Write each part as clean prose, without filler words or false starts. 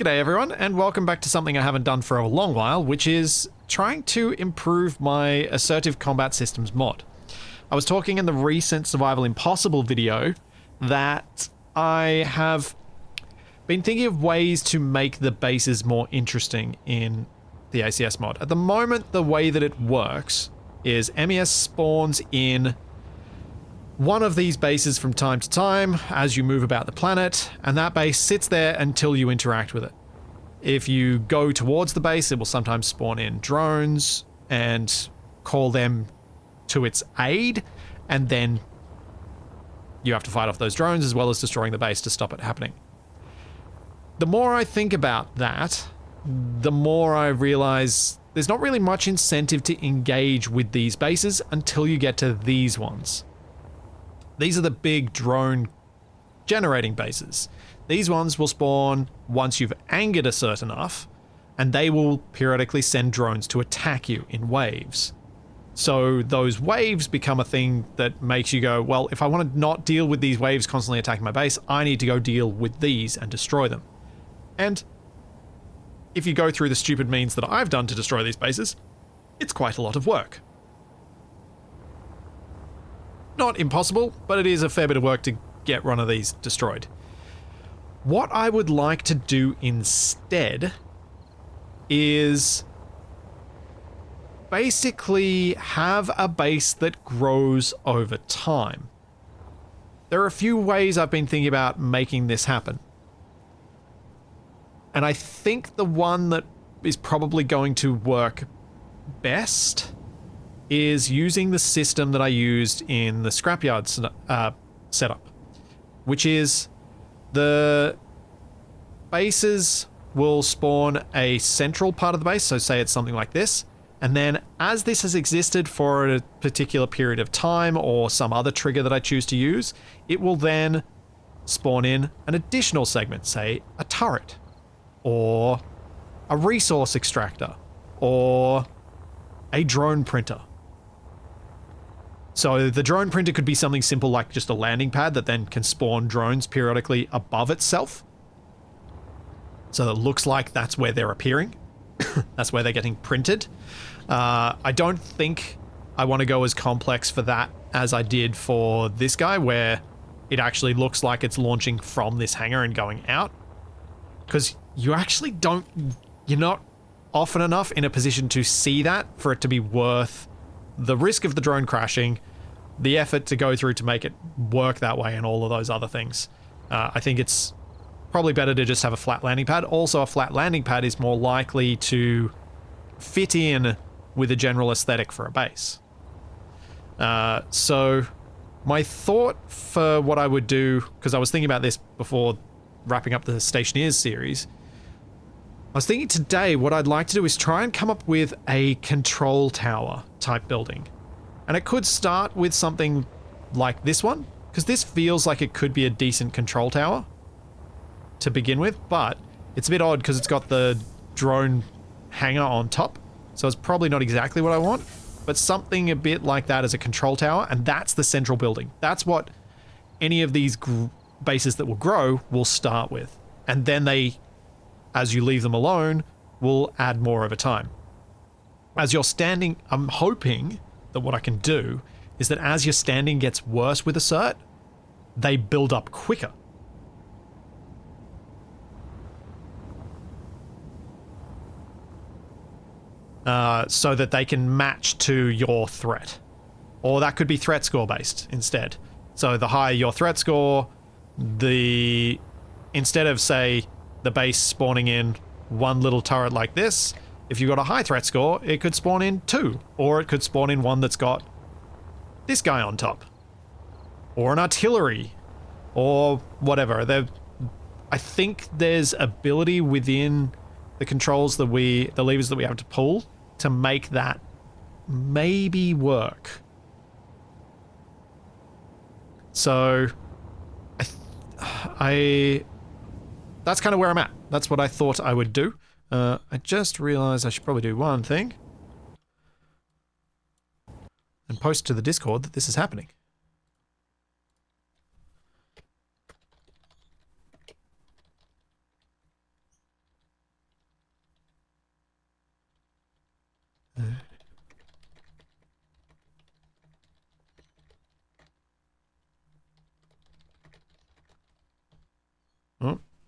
G'day everyone, and welcome back to something I haven't done for a long while, which is trying to improve my assertive combat systems mod. I was talking in the recent Survival Impossible video that I have been thinking of ways to make the bases more interesting in the ACS mod. At the moment, the way that it works is MES spawns in one of these bases from time to time as you move about the planet, and that base sits there until you interact with it. If you go towards the base, it will sometimes spawn in drones and call them to its aid, and then you have to fight off those drones as well as destroying the base to stop it happening. The more I think about that, the more I realize there's not really much incentive to engage with these bases until you get to these ones. These are the big drone generating bases. These ones will spawn once you've angered Assert enough, and they will periodically send drones to attack you in waves. So those waves become a thing that makes you go, well, if I want to not deal with these waves constantly attacking my base, I need to go deal with these and destroy them. And if you go through the stupid means that I've done to destroy these bases, it's quite a lot of work. Not impossible, but it is a fair bit of work to get one of these destroyed. What I would like to do instead is basically have a base that grows over time. There are a few ways I've been thinking about making this happen. And I think the one that is probably going to work best is using the system that I used in the scrapyard setup, which is the bases will spawn a central part of the base, so say it's something like this, and then as this has existed for a particular period of time or some other trigger that I choose to use, it will then spawn in an additional segment, say a turret, or a resource extractor, or a drone printer. So the drone printer could be something simple like just a landing pad that then can spawn drones periodically above itself. So it looks like that's where they're appearing. That's where they're getting printed. I don't think I want to go as complex for that as I did for this guy, where it actually looks like it's launching from this hangar and going out. Because you actually don't, you're not often enough in a position to see that for it to be worth the risk of the drone crashing, the effort to go through to make it work that way, and all of those other things. I think it's probably better to just have a flat landing pad. Also, a flat landing pad is more likely to fit in with a general aesthetic for a base. So my thought for what I would do, because I was thinking about this before wrapping up the Stationeers series, I was thinking today what I'd like to do is try and come up with a control tower type building. And it could start with something like this one, because this feels like it could be a decent control tower to begin with, but it's a bit odd because it's got the drone hangar on top, so it's probably not exactly what I want, but something a bit like that as a control tower, and that's the central building. That's what any of these bases that will grow will start with. And then they, as you leave them alone, will add more over time. As you're standing, I'm hoping that what I can do is that as your standing gets worse with Assert, they build up quicker. So that they can match to your threat. Or that could be threat score based instead. So the higher your threat score, instead of, say, the base spawning in one little turret like this, if you've got a high threat score, it could spawn in two, or it could spawn in one that's got this guy on top, or an artillery, or whatever. I think there's ability within the controls that the levers that we have to pull to make that maybe work. So that's kind of where I'm at. That's what I thought I would do. I just realized I should probably do one thing. And post to the Discord that this is happening.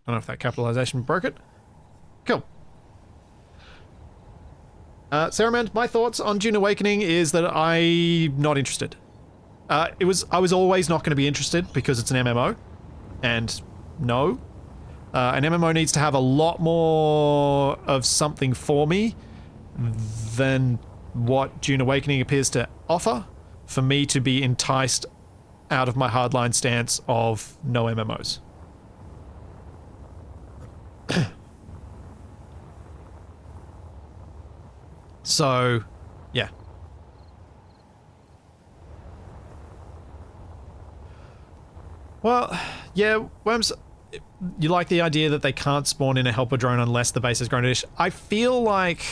don't know if that capitalization broke it. Cool. Saramand, my thoughts on Dune Awakening is that I'm not interested. I was always not going to be interested because it's an MMO, and no. An MMO needs to have a lot more of something for me than what Dune Awakening appears to offer for me to be enticed out of my hardline stance of no MMOs. So, yeah. Well, yeah, Worms, you like the idea that they can't spawn in a helper drone unless the base is grown ish. I feel like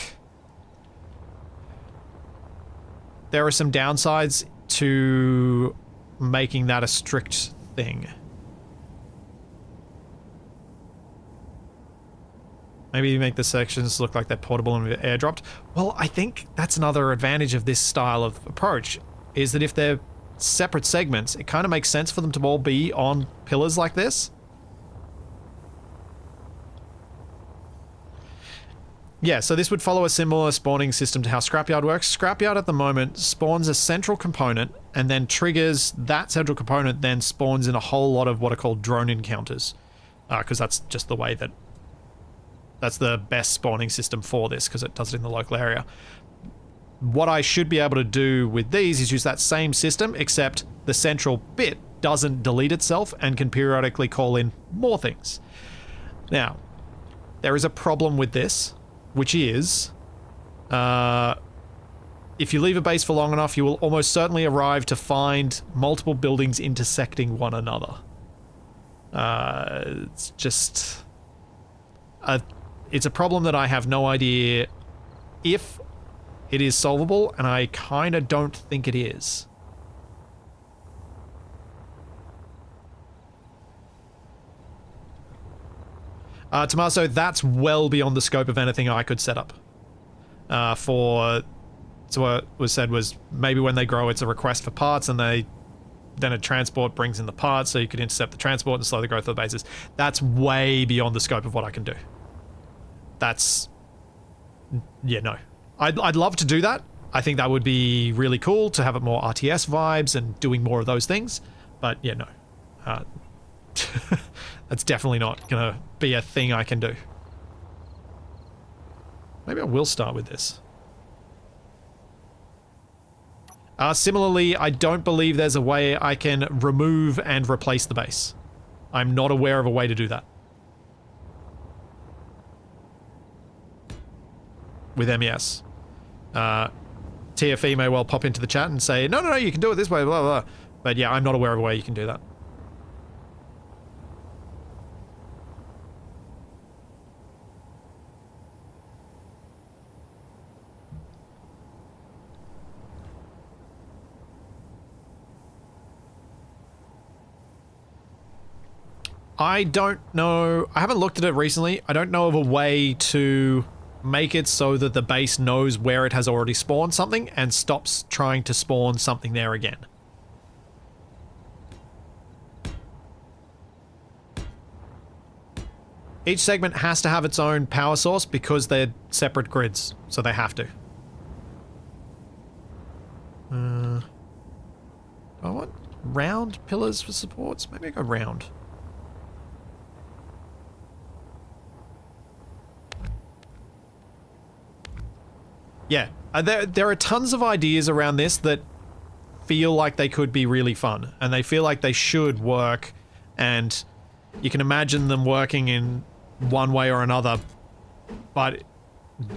there are some downsides to making that a strict thing. Maybe you make the sections look like they're portable and airdropped. Well, I think that's another advantage of this style of approach, is that if they're separate segments, it kind of makes sense for them to all be on pillars like this. Yeah, so this would follow a similar spawning system to how Scrapyard works. Scrapyard at the moment spawns a central component and then triggers that central component, then spawns in a whole lot of what are called drone encounters. Because that's just the way that... That's the best spawning system for this, because it does it in the local area. What I should be able to do with these is use that same system, except the central bit doesn't delete itself and can periodically call in more things. Now, there is a problem with this, which is, if you leave a base for long enough, you will almost certainly arrive to find multiple buildings intersecting one another. It's just... it's a problem that I have no idea if it is solvable, and I kind of don't think it is. Tommaso, that's well beyond the scope of anything I could set up. So what was said was maybe when they grow, it's a request for parts, and then a transport brings in the parts, so you could intercept the transport and slow the growth of the bases. That's way beyond the scope of what I can do. That's... yeah, no. I'd love to do that. I think that would be really cool to have it more RTS vibes and doing more of those things. But yeah, no. That's definitely not gonna be a thing I can do. Maybe I will start with this. Similarly, I don't believe there's a way I can remove and replace the base. I'm not aware of a way to do that. With MES. TFE may well pop into the chat and say, no, you can do it this way, blah, blah. But yeah, I'm not aware of a way you can do that. I don't know. I haven't looked at it recently. I don't know of a way to make it so that the base knows where it has already spawned something and stops trying to spawn something there again. Each segment has to have its own power source because they're separate grids, so they have to. Do I want round pillars for supports? Maybe I go round. Yeah, there are tons of ideas around this that feel like they could be really fun, and they feel like they should work, and you can imagine them working in one way or another, but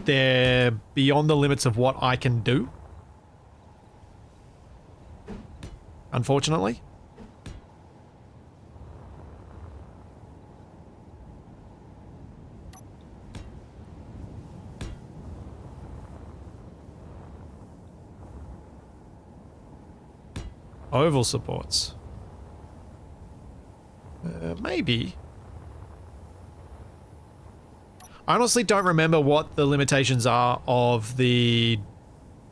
they're beyond the limits of what I can do, unfortunately. Oval supports. Maybe. I honestly don't remember what the limitations are of the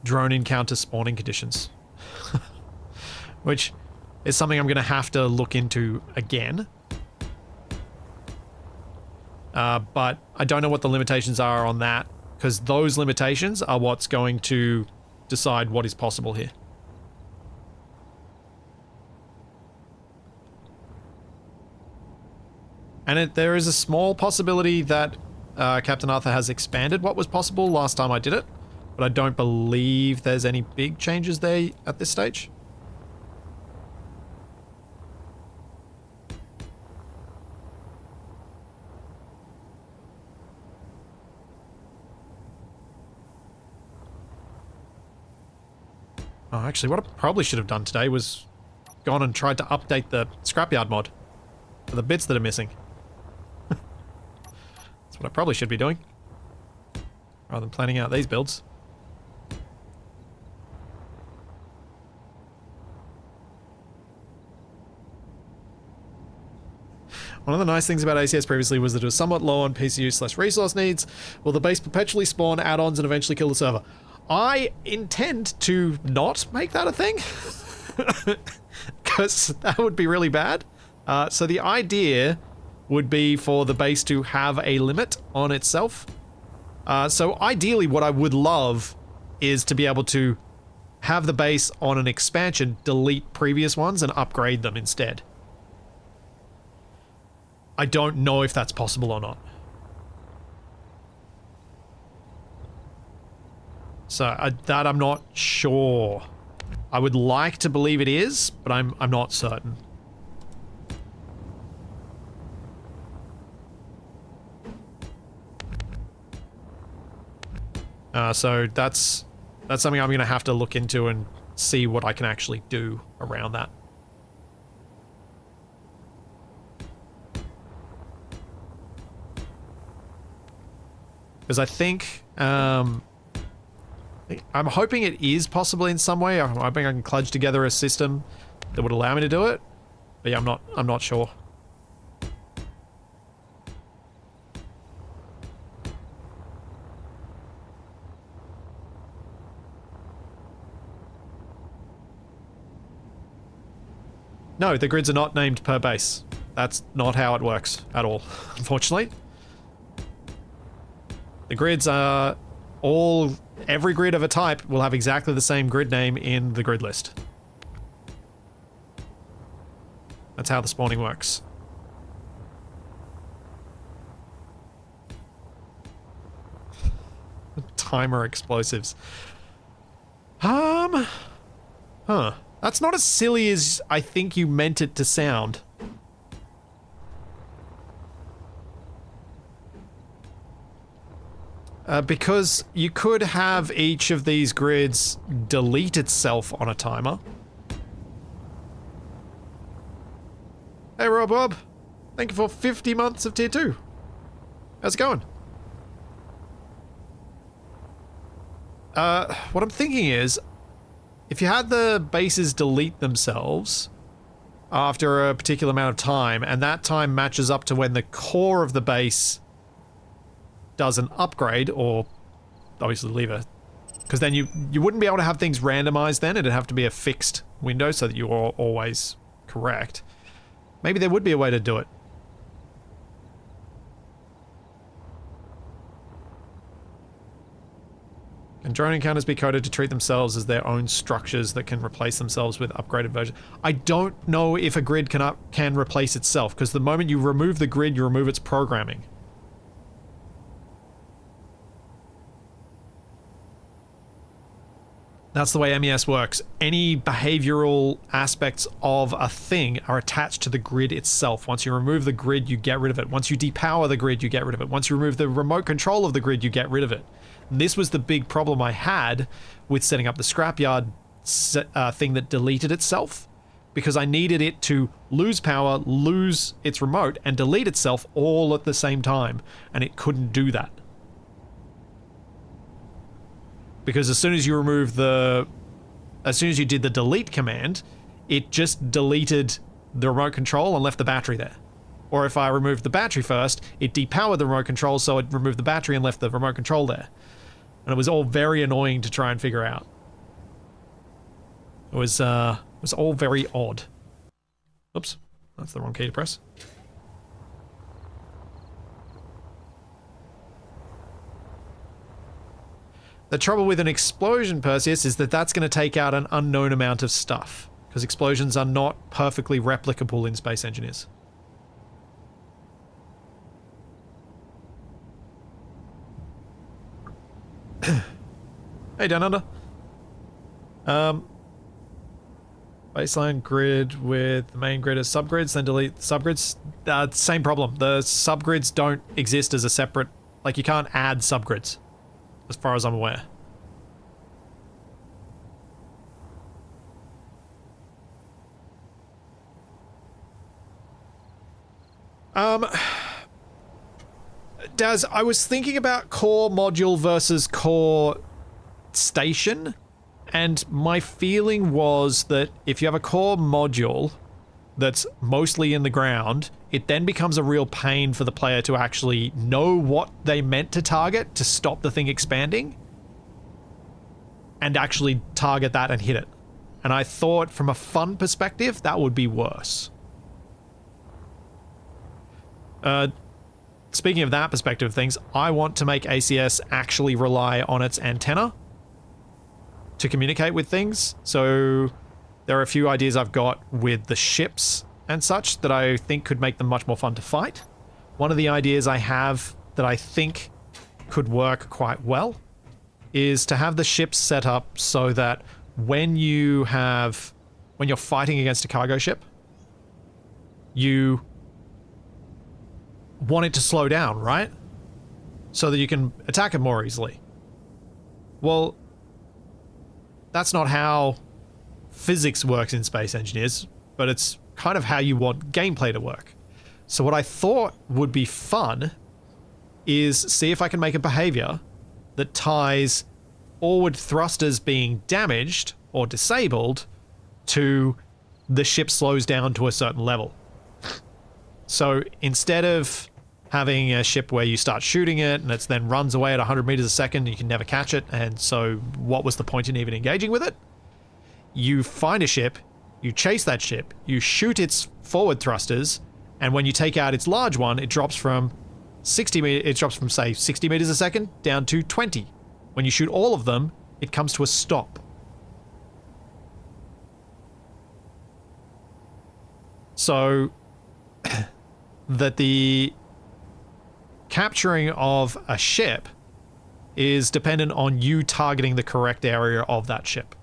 drone encounter spawning conditions. Which is something I'm going to have to look into again. but I don't know what the limitations are on that, because those limitations are what's going to decide what is possible here. And there is a small possibility that Captain Arthur has expanded what was possible last time I did it, but I don't believe there's any big changes there at this stage. Oh, actually, what I probably should have done today was gone and tried to update the scrapyard mod for the bits that are missing. That's what I probably should be doing, rather than planning out these builds. One of the nice things about ACS previously was that it was somewhat low on PCU/resource needs. Will the base perpetually spawn add-ons and eventually kill the server? I intend to not make that a thing, because that would be really bad. So the idea would be for the base to have a limit on itself. So ideally what I would love is to be able to have the base on an expansion delete previous ones and upgrade them instead. I don't know if that's possible or not. So that I'm not sure. I would like to believe it is, but I'm not certain. So that's something I'm going to have to look into and see what I can actually do around that. Because I think, I'm hoping it is possible in some way. I'm hoping I can kludge together a system that would allow me to do it. But yeah, I'm not sure. No, the grids are not named per base. That's not how it works at all, unfortunately. The grids are every grid of a type will have exactly the same grid name in the grid list. That's how the spawning works. Timer explosives. Huh. That's not as silly as I think you meant it to sound. Because you could have each of these grids delete itself on a timer. Hey, Bob. Thank you for 50 months of tier 2. How's it going? What I'm thinking is, if you had the bases delete themselves after a particular amount of time, and that time matches up to when the core of the base does an upgrade, or obviously leave a... Because then you wouldn't be able to have things randomized then, it'd have to be a fixed window so that you are always correct. Maybe there would be a way to do it. Can drone encounters be coded to treat themselves as their own structures that can replace themselves with upgraded versions? I don't know if a grid can replace itself, because the moment you remove the grid, you remove its programming. That's the way MES works. Any behavioral aspects of a thing are attached to the grid itself. Once you remove the grid, you get rid of it. Once you depower the grid, you get rid of it. Once you remove the remote control of the grid, you get rid of it. And this was the big problem I had with setting up the scrapyard thing that deleted itself, because I needed it to lose power, lose its remote, and delete itself all at the same time, and it couldn't do that. Because as soon as you did the delete command, it just deleted the remote control and left the battery there. Or if I removed the battery first, it depowered the remote control, so it removed the battery and left the remote control there. And it was all very annoying to try and figure out. It was all very odd. Oops, that's the wrong key to press. The trouble with an explosion, Perseus, is that that's going to take out an unknown amount of stuff, because explosions are not perfectly replicable in Space Engineers. Hey, Down Under. Baseline grid with the main grid as subgrids, then delete the subgrids. Same problem. The subgrids don't exist as a separate... Like, you can't add subgrids, as far as I'm aware. Daz, I was thinking about core module versus core station, and my feeling was that if you have a core module that's mostly in the ground, it then becomes a real pain for the player to actually know what they meant to target to stop the thing expanding and actually target that and hit it. And I thought from a fun perspective, that would be worse. Speaking of that perspective of things, I want to make ACS actually rely on its antenna to communicate with things. So there are a few ideas I've got with the ships and such that I think could make them much more fun to fight. One of the ideas I have that I think could work quite well is to have the ships set up so that when you're fighting against a cargo ship, you want it to slow down, right? So that you can attack it more easily. Well, that's not how physics works in Space Engineers, but it's kind of how you want gameplay to work. So what I thought would be fun is see if I can make a behavior that ties forward thrusters being damaged or disabled to the ship slows down to a certain level. So instead of having a ship where you start shooting it and it then runs away at 100 meters a second, you can never catch it, and so what was the point in even engaging with it? You find a ship, you chase that ship, you shoot its forward thrusters, and when you take out its large one, it drops from say 60 meters a second down to 20. When you shoot all of them, it comes to a stop. So that the capturing of a ship is dependent on you targeting the correct area of that ship.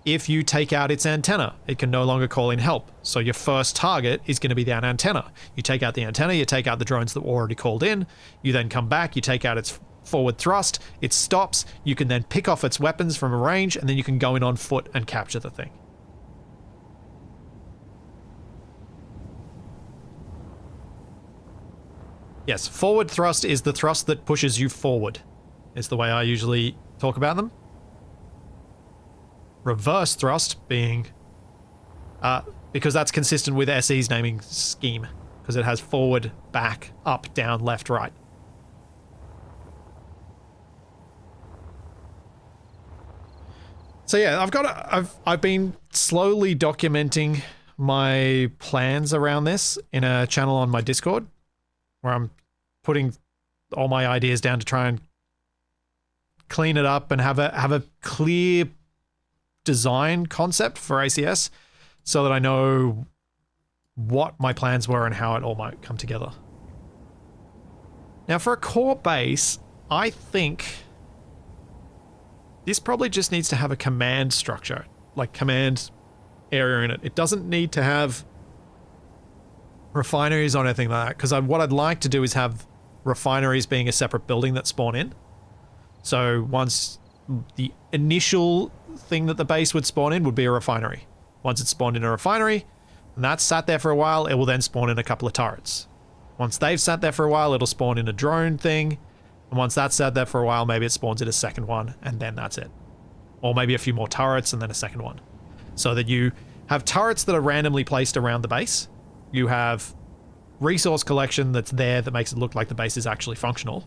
If you take out its antenna, it can no longer call in help. So your first target is going to be that antenna. You take out the antenna, you take out the drones that were already called in, you then come back, you take out its forward thrust, it stops, you can then pick off its weapons from a range, and then you can go in on foot and capture the thing. Yes, forward thrust is the thrust that pushes you forward, is the way I usually talk about them. Reverse thrust being, because that's consistent with SE's naming scheme, because it has forward, back, up, down, left, right. So yeah, I've been slowly documenting my plans around this in a channel on my Discord, where I'm putting all my ideas down to try and clean it up and have a clear design concept for ACS so that I know what my plans were and how it all might come together. Now for a core base, I think this probably just needs to have a command structure, like command area in it. It doesn't need to have refineries or anything like that, because what I'd like to do is have refineries being a separate building that spawn in. So once the initial thing that the base would spawn in would be a refinery. Once it's spawned in a refinery, and that's sat there for a while, it will then spawn in a couple of turrets. Once they've sat there for a while, it'll spawn in a drone thing, and once that's sat there for a while, maybe it spawns in a second one, and then that's it. Or maybe a few more turrets and then a second one. So that you have turrets that are randomly placed around the base. You have resource collection that's there that makes it look like the base is actually functional.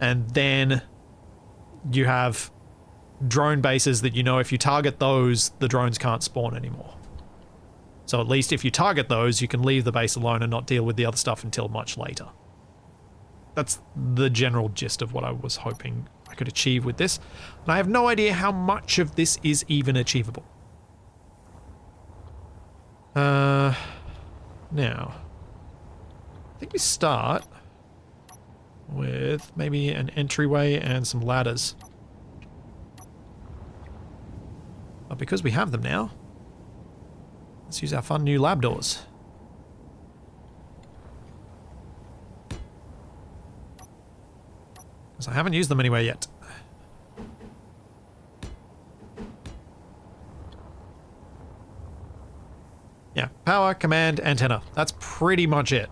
And then you have drone bases that you know if you target those, the drones can't spawn anymore. So at least if you target those, you can leave the base alone and not deal with the other stuff until much later. That's the general gist of what I was hoping I could achieve with this. And I have no idea how much of this is even achievable. Now, I think we start with maybe an entryway and some ladders. But because we have them now, let's use our fun new lab doors. Because I haven't used them anywhere yet. Yeah, power, command, antenna. That's pretty much it.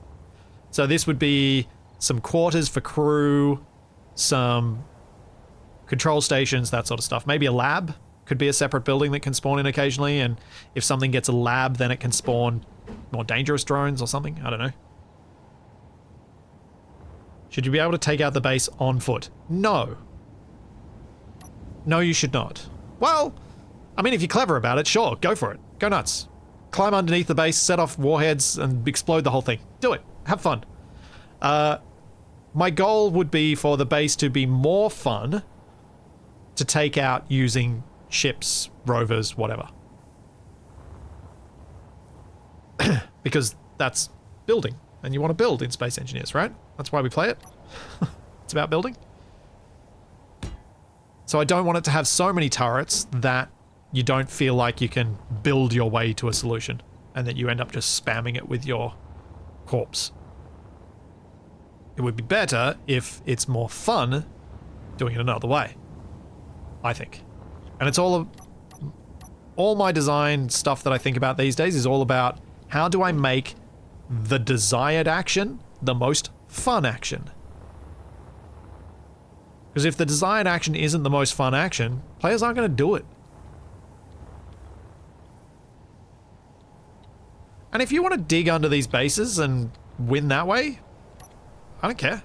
So this would be some quarters for crew, some control stations, that sort of stuff. Maybe a lab. Could be a separate building that can spawn in occasionally, and if something gets a lab, then it can spawn more dangerous drones or something. I don't know. Should you be able to take out the base on foot? No. No, you should not. Well, I mean, if you're clever about it, sure, go for it. Go nuts. Climb underneath the base, set off warheads, and explode the whole thing. Do it. Have fun. My goal would be for the base to be more fun to take out using ships, rovers, whatever. Because that's building, and you want to build in Space Engineers, right? That's why we play it. It's about building. So I don't want it to have so many turrets that you don't feel like you can build your way to a solution, and that you end up just spamming it with your corpse. It would be better if it's more fun doing it another way, I think. And it's all my design stuff that I think about these days is all about how do I make the desired action the most fun action? Because if the desired action isn't the most fun action, players aren't going to do it. And if you want to dig under these bases and win that way, I don't care.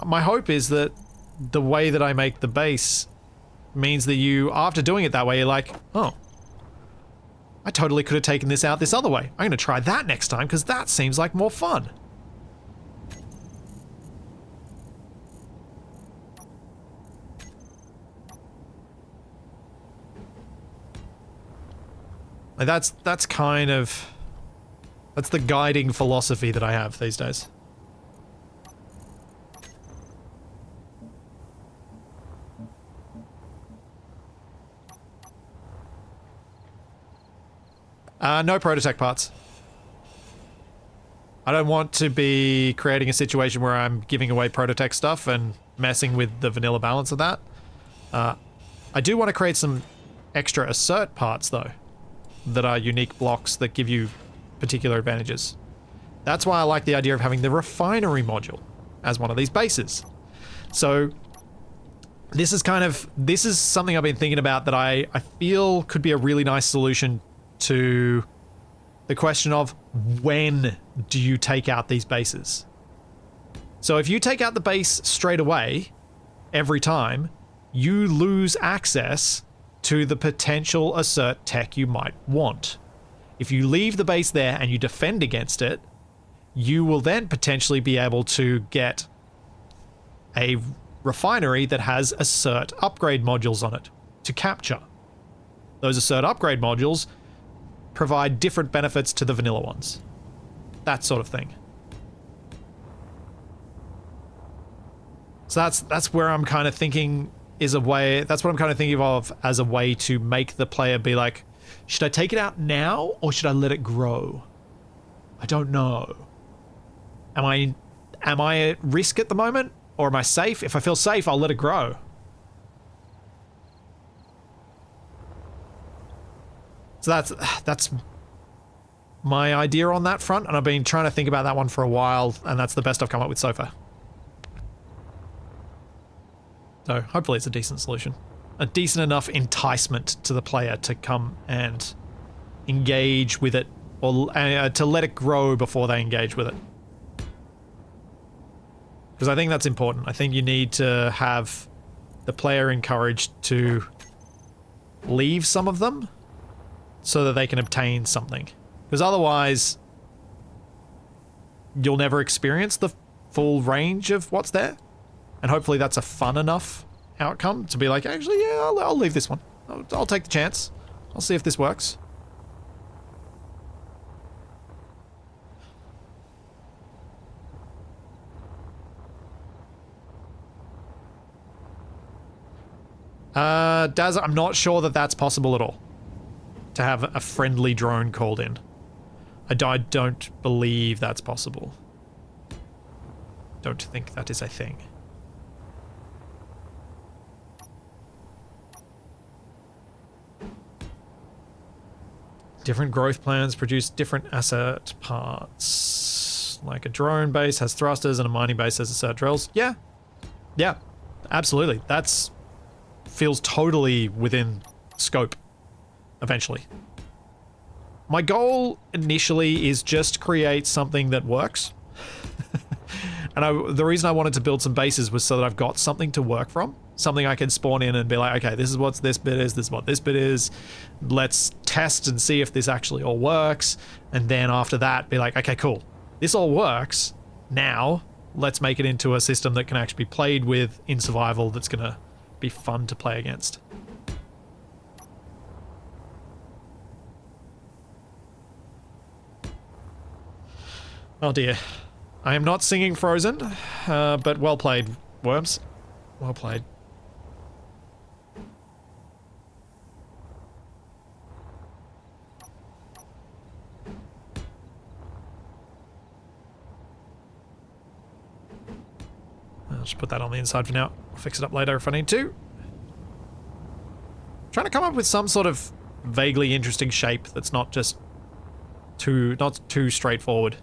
My hope is that the way that I make the base means that you, after doing it that way, you're like, oh, I totally could have taken this out this other way. I'm going to try that next time because that seems like more fun. Like that's kind of, that's the guiding philosophy that I have these days. No prototech parts. I don't want to be creating a situation where I'm giving away prototech stuff and messing with the vanilla balance of that. I do want to create some extra assert parts though, that are unique blocks that give you particular advantages. That's why I like the idea of having the refinery module as one of these bases. So this is something I've been thinking about that I feel could be a really nice solution to the question of when do you take out these bases? So if you take out the base straight away, every time, you lose access to the potential assert tech you might want. If you leave the base there and you defend against it, you will then potentially be able to get a refinery that has assert upgrade modules on it to capture. Those assert upgrade modules provide different benefits to the vanilla ones. That sort of thing. So that's where I'm kind of thinking is a way, that's what I'm kind of thinking of as a way to make the player be like, should I take it out now or should I let it grow? I don't know. Am I at risk at the moment or am I safe? If I feel safe, I'll let it grow. So that's my idea on that front, and I've been trying to think about that one for a while, and that's the best I've come up with so far. So hopefully it's a decent solution. A decent enough enticement to the player to come and engage with it, or to let it grow before they engage with it. Because I think that's important. I think you need to have the player encouraged to leave some of them so that they can obtain something. Because otherwise, you'll never experience the full range of what's there. And hopefully that's a fun enough outcome to be like, actually, yeah, I'll leave this one. I'll take the chance. I'll see if this works. Daz, I'm not sure that that's possible at all. To have a friendly drone called in. I don't believe that's possible. Don't think that is a thing. Different growth plans produce different asset parts. Like a drone base has thrusters and a mining base has asset drills. Yeah. Yeah. Absolutely. That's feels totally within scope eventually. My goal initially is just create something that works. And the reason I wanted to build some bases was so that I've got something to work from. Something I can spawn in and be like, okay, this is what this bit is, this is what this bit is. Let's test and see if this actually all works. And then after that, be like, okay, cool. This all works. Now, let's make it into a system that can actually be played with in survival that's going to be fun to play against. Oh dear. I am not singing Frozen, but well played, Worms. Well played. I'll just put that on the inside for now. I'll fix it up later if I need to. Trying to come up with some sort of vaguely interesting shape that's not just not too straightforward.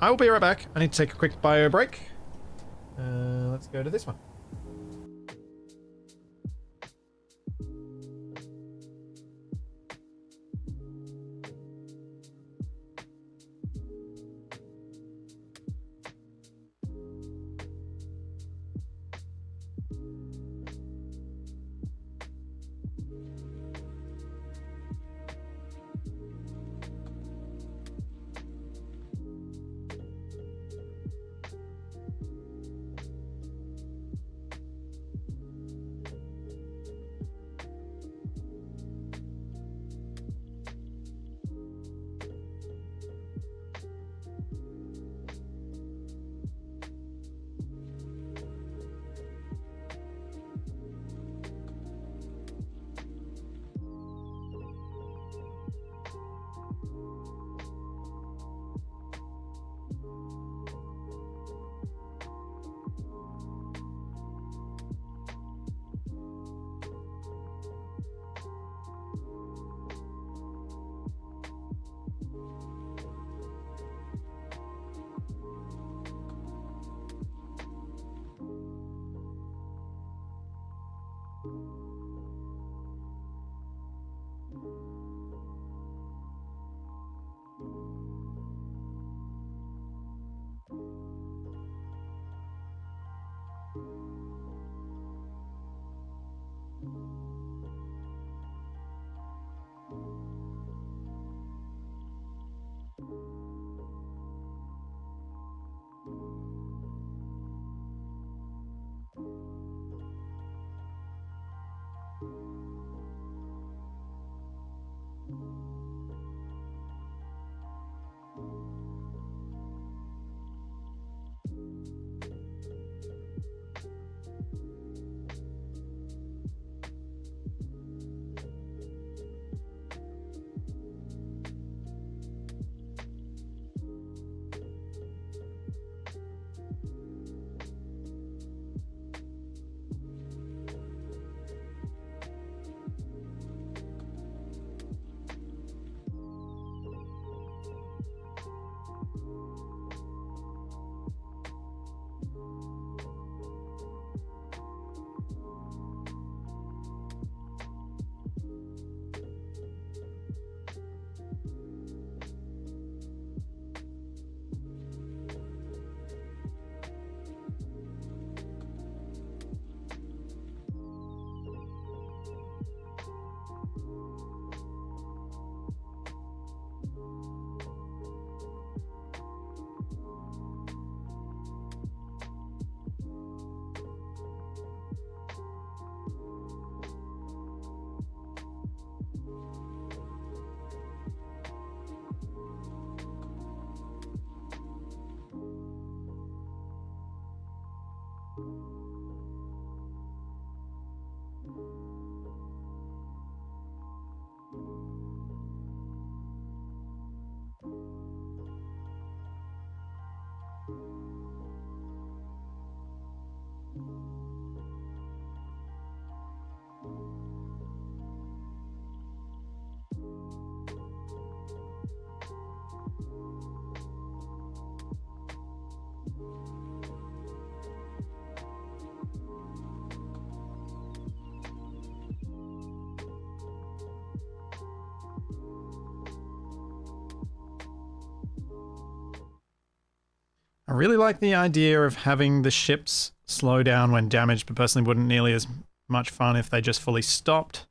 I will be right back. I need to take a quick bio break. Let's go to this one. I really like the idea of having the ships slow down when damaged, but personally wouldn't nearly as much fun if they just fully stopped.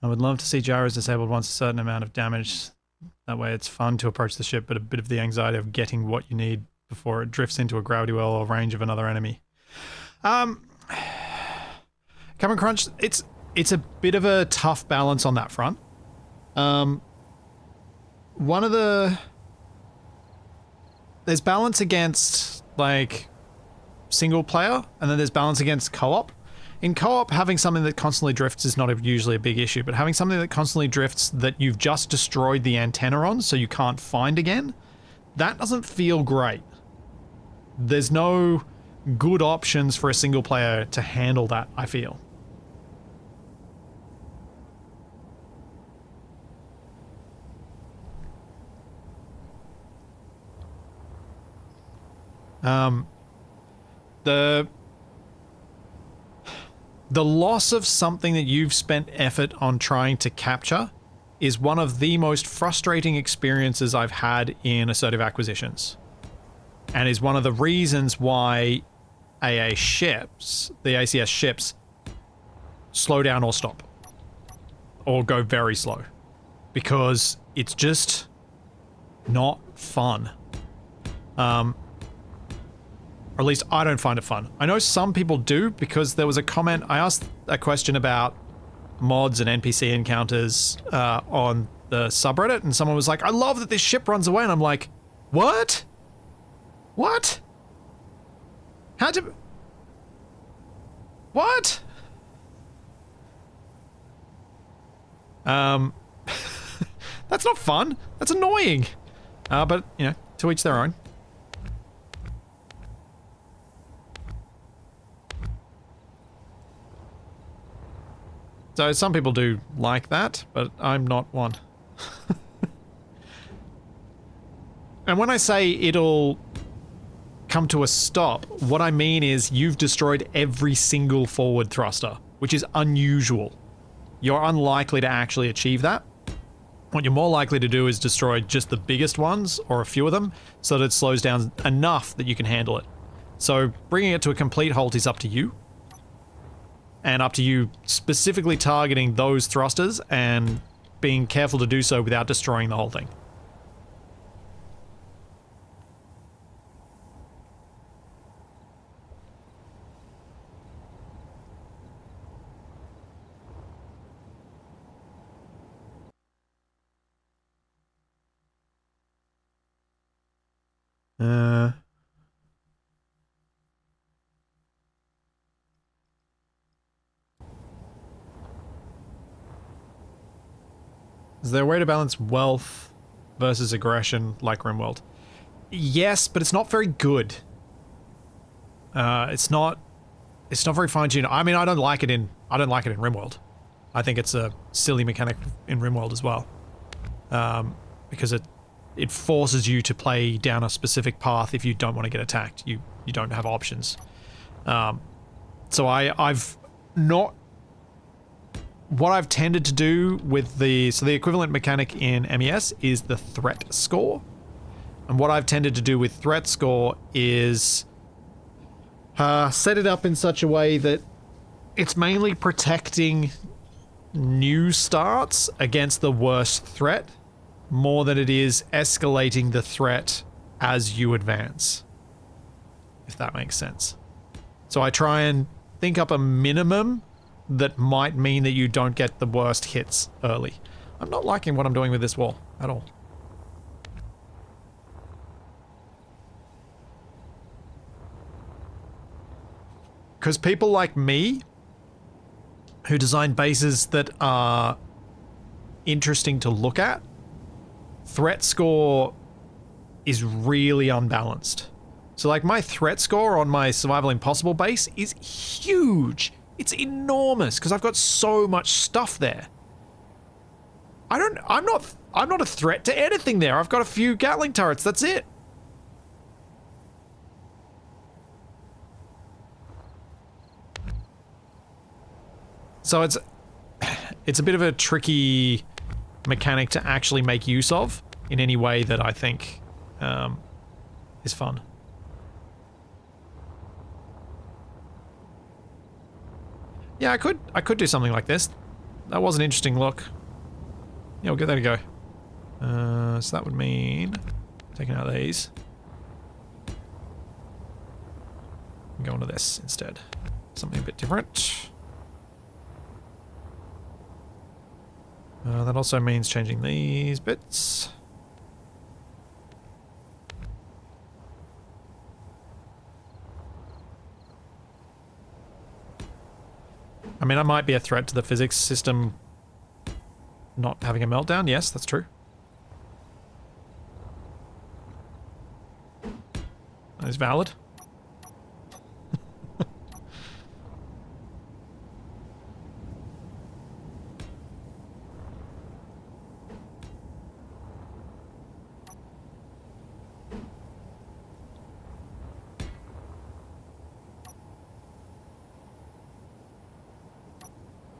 I would love to see gyros disabled once a certain amount of damage. That way it's fun to approach the ship, but a bit of the anxiety of getting what you need before it drifts into a gravity well or range of another enemy. Cameron Crunch, it's a bit of a tough balance on that front. There's balance against, like, single player, and then there's balance against co-op. In co-op, having something that constantly drifts is not usually a big issue, but having something that constantly drifts that you've just destroyed the antenna on so you can't find again, that doesn't feel great. There's no good options for a single player to handle that, I feel. The loss of something that you've spent effort on trying to capture is one of the most frustrating experiences I've had in assertive acquisitions. And is one of the reasons why AA ships, the ACS ships, slow down or stop. Or go very slow. Because it's just not fun. Or at least I don't find it fun. I know some people do, because there was a comment, I asked a question about mods and NPC encounters on the subreddit, and someone was like, I love that this ship runs away, and I'm like, what? What? How do... What? That's not fun. That's annoying. But, you know, to each their own. So some people do like that, but I'm not one. And when I say it'll come to a stop, what I mean is you've destroyed every single forward thruster, which is unusual. You're unlikely to actually achieve that. What you're more likely to do is destroy just the biggest ones, or a few of them, so that it slows down enough that you can handle it. So bringing it to a complete halt is up to you. And up to you specifically targeting those thrusters and being careful to do so without destroying the whole thing. Is there a way to balance wealth versus aggression like RimWorld? Yes, but it's not very good. It's not very fine-tuned. I mean, I don't like it in RimWorld. I think it's a silly mechanic in RimWorld as well. Because it forces you to play down a specific path if you don't want to get attacked. You don't have options. So I've not... What I've tended to do with the equivalent mechanic in MES is the threat score. And what I've tended to do with threat score is set it up in such a way that it's mainly protecting new starts against the worst threat more than it is escalating the threat as you advance. If that makes sense. So I try and think up a minimum that might mean that you don't get the worst hits early. I'm not liking what I'm doing with this wall at all. Because people like me, who design bases that are interesting to look at, threat score is really unbalanced. So like my threat score on my Survival Impossible base is huge. It's enormous because I've got so much stuff there. I'm not a threat to anything there. I've got a few Gatling turrets, that's it. So it's a bit of a tricky mechanic to actually make use of in any way that I think is fun. Yeah, I could do something like this. That was an interesting look. Yeah, we'll give that a go. So that would mean taking out these. And going to this instead. Something a bit different. That also means changing these bits. I mean, I might be a threat to the physics system not having a meltdown. Yes, that's true. That is valid.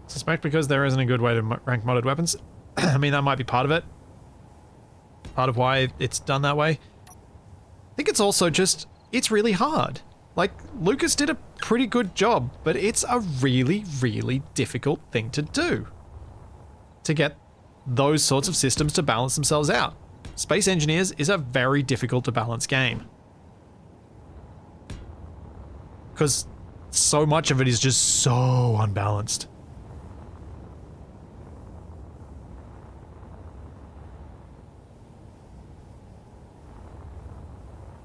Suspect because there isn't a good way to rank modded weapons. I mean, that might be part of it. Part of why it's done that way. I think it's also just, it's really hard. Like, Lucas did a pretty good job, but it's a really, really difficult thing to do. To get those sorts of systems to balance themselves out. Space Engineers is a very difficult to balance game. Because so much of it is just so unbalanced.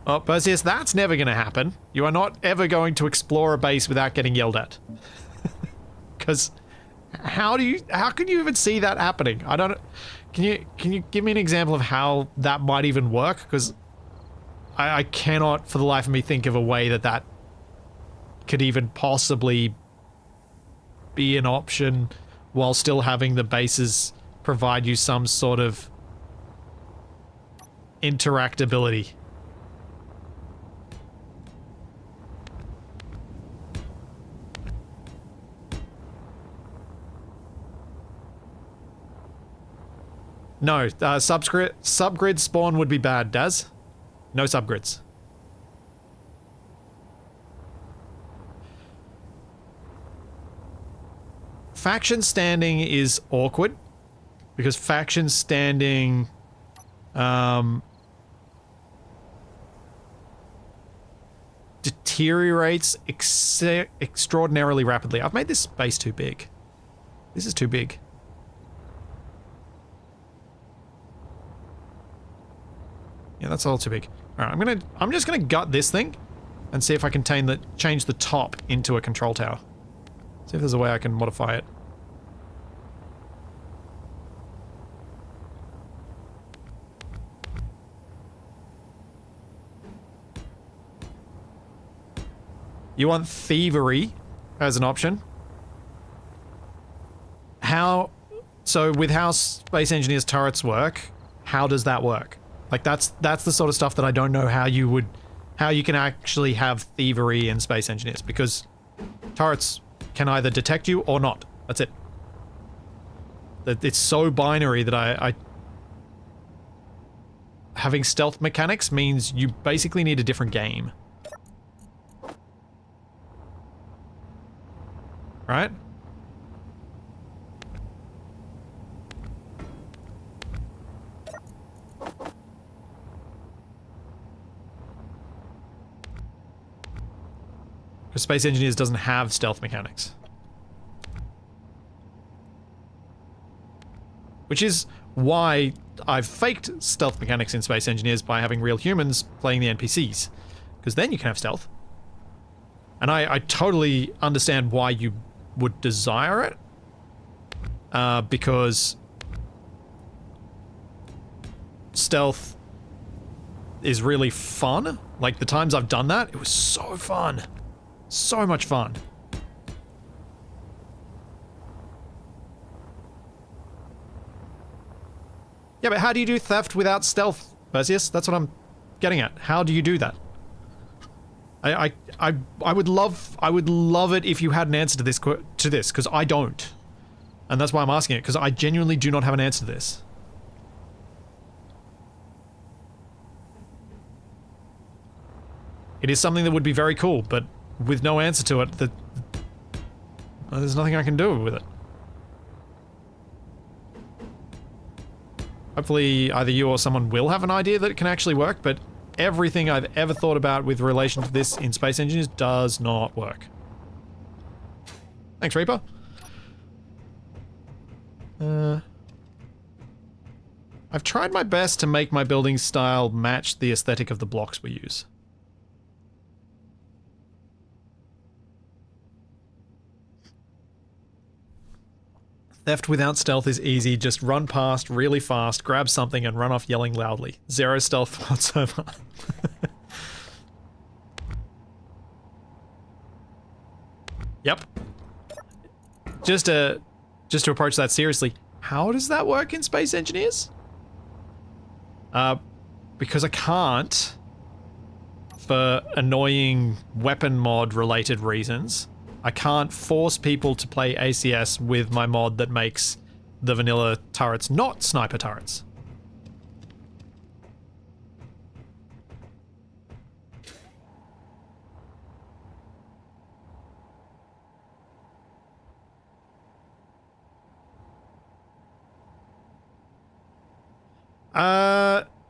Oh, Perseus, that's never going to happen. You are not ever going to explore a base without getting yelled at. Because how can you even see that happening? I don't. Can you give me an example of how that might even work? Because I cannot for the life of me think of a way that could even possibly be an option while still having the bases provide you some sort of interactability. No, subgrid spawn would be bad, Daz. No subgrids. Faction standing is awkward, because faction standing deteriorates extraordinarily rapidly. I've made this space too big. This is too big. Yeah, that's a little too big. Alright, I'm just gonna gut this thing and see if I can change the top into a control tower. See if there's a way I can modify it. You want thievery as an option? So with how Space Engineers turrets work, how does that work? Like that's the sort of stuff that I don't know how you can actually have thievery in Space Engineers, because turrets can either detect you or not. That's it. It's so binary that having stealth mechanics means you basically need a different game. Right? Because Space Engineers doesn't have stealth mechanics. Which is why I've faked stealth mechanics in Space Engineers by having real humans playing the NPCs. Because then you can have stealth. And I totally understand why you would desire it. Because stealth is really fun. Like, the times I've done that, it was so fun. So much fun. Yeah, but how do you do theft without stealth, Perseus? That's what I'm getting at. How do you do that? I would love it if you had an answer to this, because I don't. And that's why I'm asking it, because I genuinely do not have an answer to this. It is something that would be very cool, but with no answer to it, There's nothing I can do with it. Hopefully either you or someone will have an idea that it can actually work, but everything I've ever thought about with relation to this in Space Engineers does not work. Thanks, Reaper. I've tried my best to make my building style match the aesthetic of the blocks we use. Theft without stealth is easy. Just run past really fast, grab something, and run off yelling loudly. Zero stealth whatsoever. Yep. Just to approach that seriously, how does that work in Space Engineers? Because I can't, for annoying weapon mod related reasons, I can't force people to play ACS with my mod that makes the vanilla turrets not sniper turrets.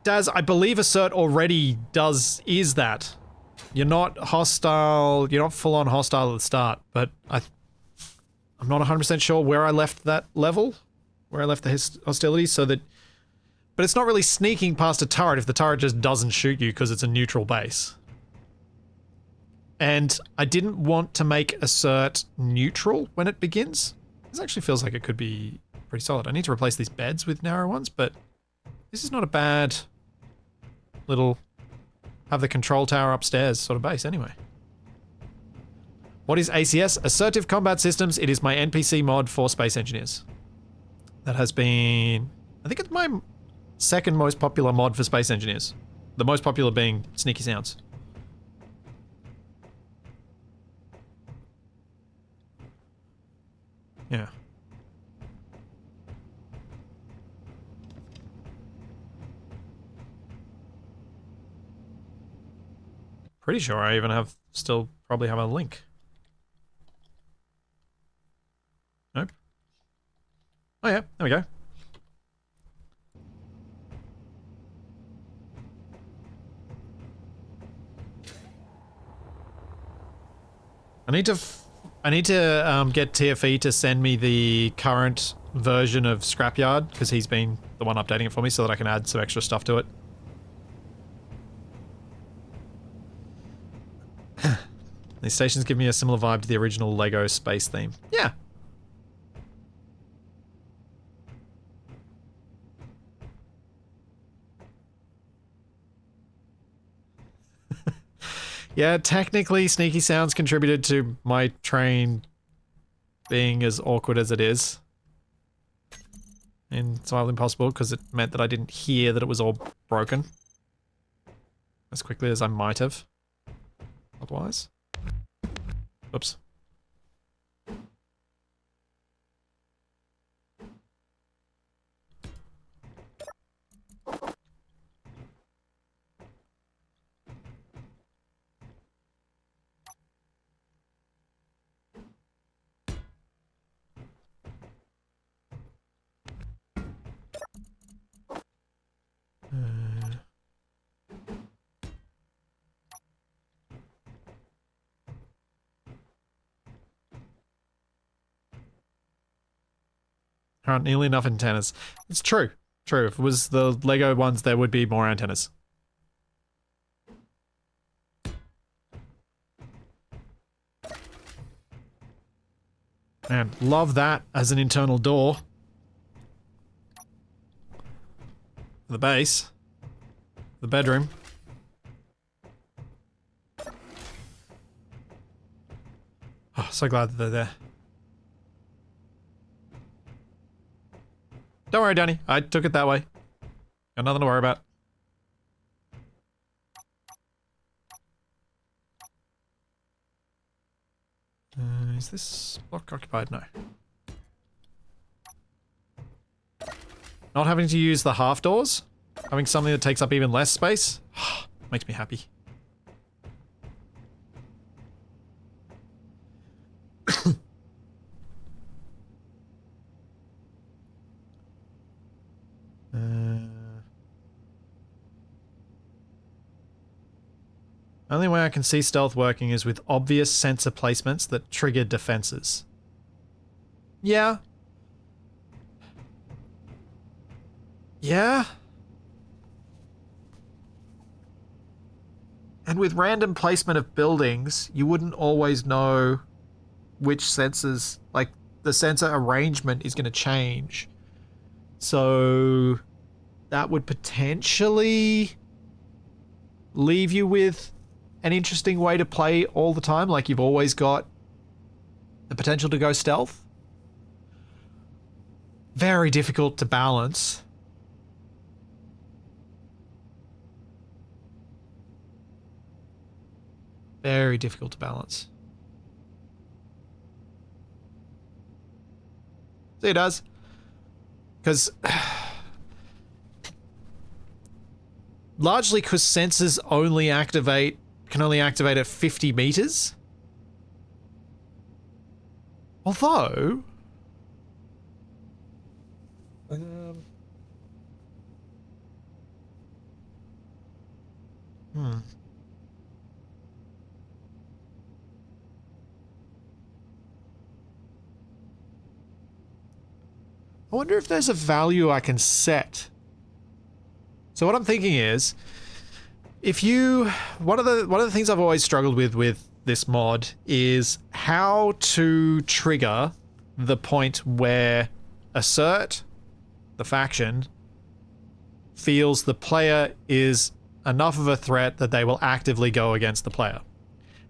Daz, I believe Assert already is that. You're not hostile, you're not full-on hostile at the start, but I'm not 100% sure where I left that level, where I left the hostility, so that... But it's not really sneaking past a turret if the turret just doesn't shoot you because it's a neutral base. And I didn't want to make Assert neutral when it begins. This actually feels like it could be pretty solid. I need to replace these beds with narrow ones, but this is not a bad little... have the control tower upstairs sort of base anyway. What is ACS? Assertive Combat Systems. It is my NPC mod for Space Engineers. That has been... I think it's my second most popular mod for Space Engineers. The most popular being Sneaky Sounds. Yeah. Pretty sure I even probably have a link. Nope. Oh yeah, there we go. I need to get TFE to send me the current version of Scrapyard, because he's been the one updating it for me so that I can add some extra stuff to it. These stations give me a similar vibe to the original Lego space theme. Yeah. Yeah, technically Sneaky Sounds contributed to my train being as awkward as it is in Survival Impossible, because it meant that I didn't hear that it was all broken as quickly as I might have otherwise. Oops. Aren't nearly enough antennas. It's true. True. If it was the Lego ones, there would be more antennas. Man, love that as an internal door. The base. The bedroom. Oh, so glad that they're there. Don't worry, Danny. I took it that way. Got nothing to worry about. Is this block occupied? No. Not having to use the half doors? Having something that takes up even less space? Makes me happy. Only way I can see stealth working is with obvious sensor placements that trigger defenses. Yeah. Yeah. And with random placement of buildings, you wouldn't always know which sensors, like the sensor arrangement is going to change. So that would potentially leave you with an interesting way to play all the time. Like you've always got the potential to go stealth. Very difficult to balance. Very difficult to balance. See, it does. Because largely because sensors can only activate at 50 meters. Although I wonder if there's a value I can set. So what I'm thinking is, if you, one of the things I've always struggled with this mod is how to trigger the point where Assert, the faction, feels the player is enough of a threat that they will actively go against the player.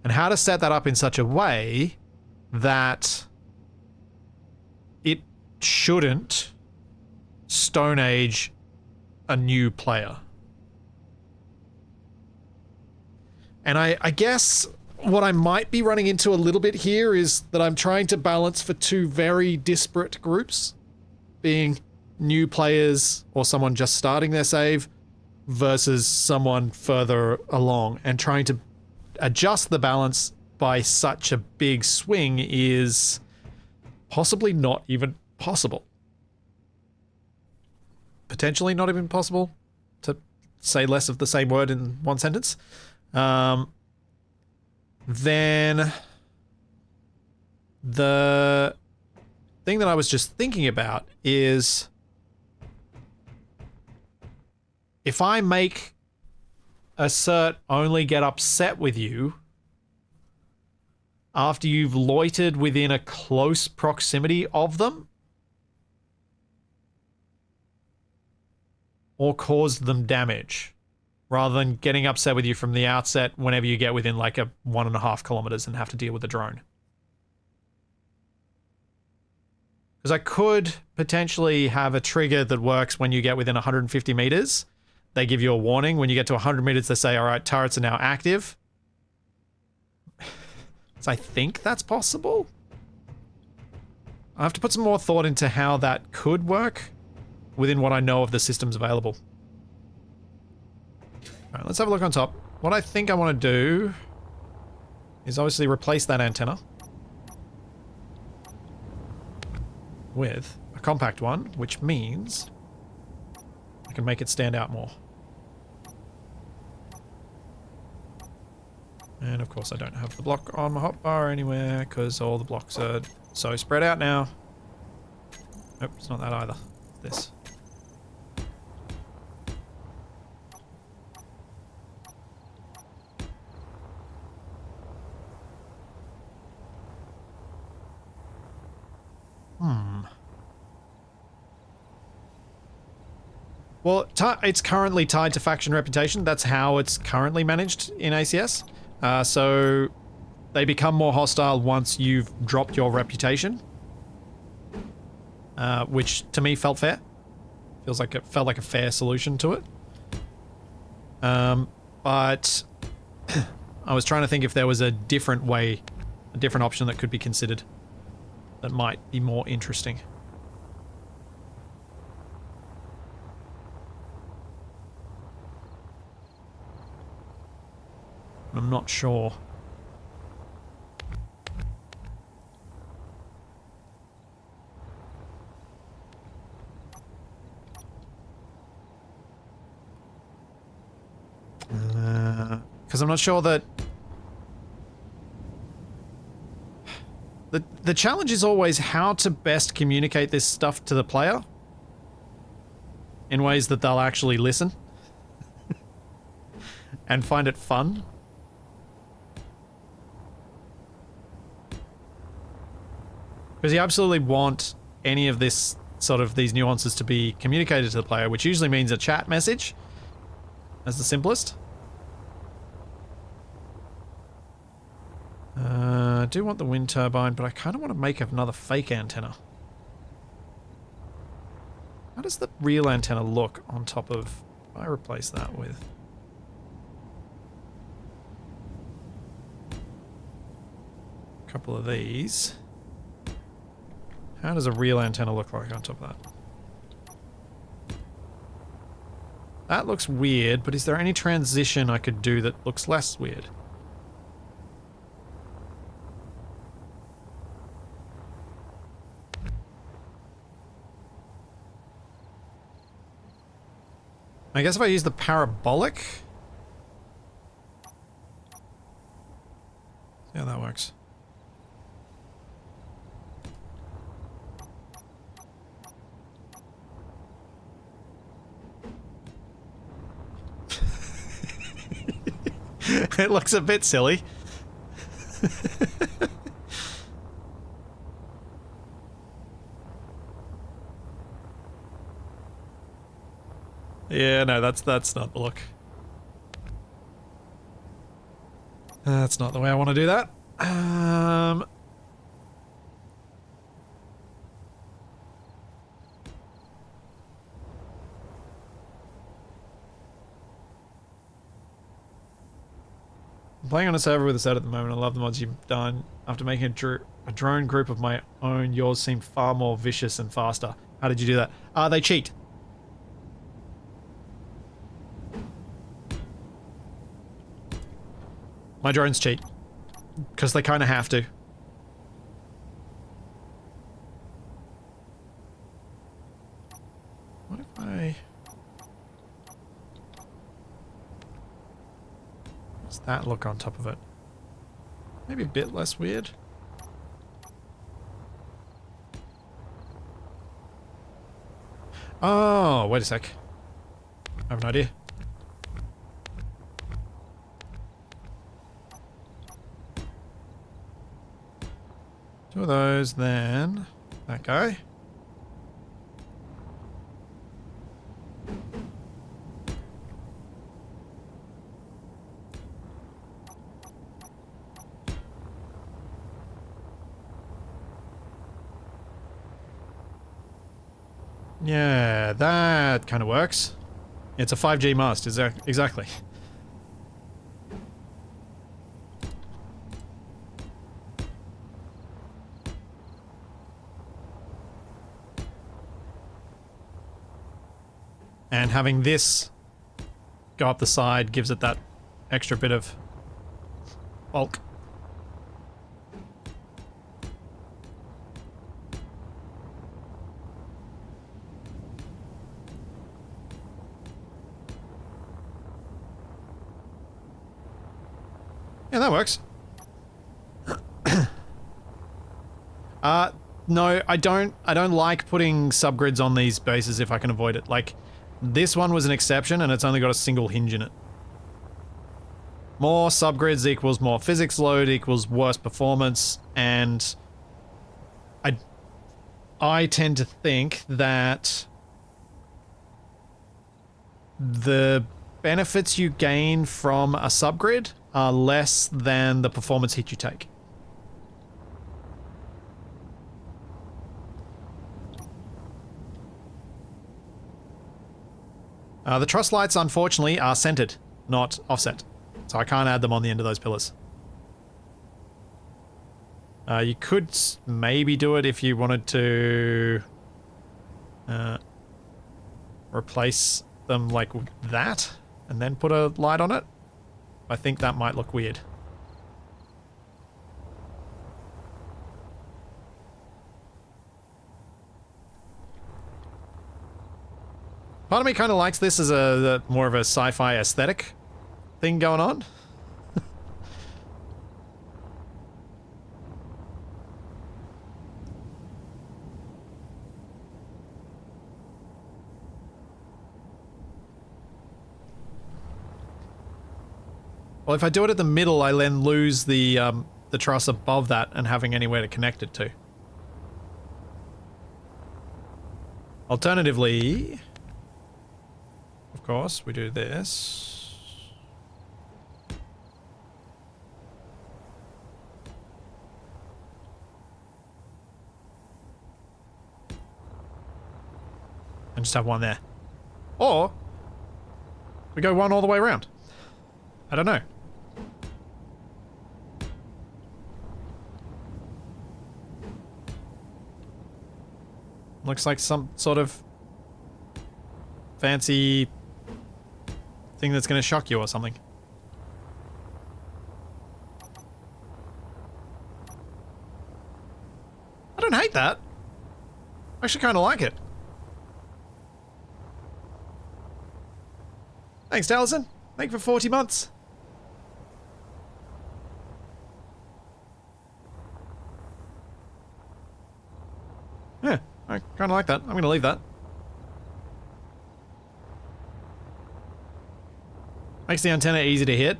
And how to set that up in such a way that it shouldn't Stone Age a new player. And I guess what I might be running into a little bit here is that I'm trying to balance for two very disparate groups, being new players or someone just starting their save versus someone further along, and trying to adjust the balance by such a big swing is possibly not even possible. Potentially not even possible, to say less of the same word in one sentence. Then the thing that I was just thinking about is if I make Assert only get upset with you after you've loitered within a close proximity of them, or caused them damage, rather than getting upset with you from the outset whenever you get within like 1.5 kilometers and have to deal with a drone. Because I could potentially have a trigger that works when you get within 150 meters. They give you a warning. When you get to 100 meters, they say, all right, turrets are now active. So I think that's possible. I have to put some more thought into how that could work within what I know of the systems available. All right, let's have a look on top. What I think I want to do is obviously replace that antenna with a compact one, which means I can make it stand out more. And of course I don't have the block on my hotbar anywhere because all the blocks are so spread out now. Nope, it's not that either. It's this. Well, it's currently tied to faction reputation. That's how it's currently managed in ACS. So they become more hostile once you've dropped your reputation, which to me felt fair. Felt like a fair solution to it. But I was trying to think if there was a different way, a different option that could be considered that might be more interesting. I'm not sure. Because I'm not sure that The challenge is always how to best communicate this stuff to the player in ways that they'll actually listen and find it fun. Because you absolutely want any of this sort of these nuances to be communicated to the player, which usually means a chat message as the simplest. I do want the wind turbine, but I kind of want to make another fake antenna. How does the real antenna look on top of... I replace that with... a couple of these. How does a real antenna look like on top of that? That looks weird, but is there any transition I could do that looks less weird? I guess if I use the parabolic... see how that works. It looks a bit silly. Yeah, no, that's not the look. That's not the way I want to do that. I'm playing on a server with a set at the moment. I love the mods you've done. After making a drone group of my own, yours seemed far more vicious and faster. How did you do that? They cheat. My drones cheat. Because they kind of have to. What if I... what's that look on top of it? Maybe a bit less weird. Oh, wait a sec. I have an idea. Two of those, then that guy. Yeah, that kind of works. It's a 5G mast, exactly. And having this go up the side gives it that extra bit of bulk. Yeah, that works. No, I don't like putting subgrids on these bases if I can avoid it. Like, this one was an exception and it's only got a single hinge in it. More subgrids equals more physics load equals worse performance, and I tend to think that the benefits you gain from a subgrid are less than the performance hit you take. The truss lights, unfortunately, are centered, not offset. So I can't add them on the end of those pillars. You could maybe do it if you wanted to replace them like that and then put a light on it. I think that might look weird. Part of me kind of likes this as a more of a sci-fi aesthetic thing going on. Well, if I do it at the middle, I then lose the truss above that and having anywhere to connect it to. Alternatively, of course, we do this. And just have one there. Or we go one all the way around. I don't know. Looks like some sort of fancy thing that's going to shock you or something. I don't hate that. I actually kind of like it. Thanks, Allison. Thank you for 40 months. Yeah, I kind of like that. I'm going to leave that. Makes the antenna easy to hit,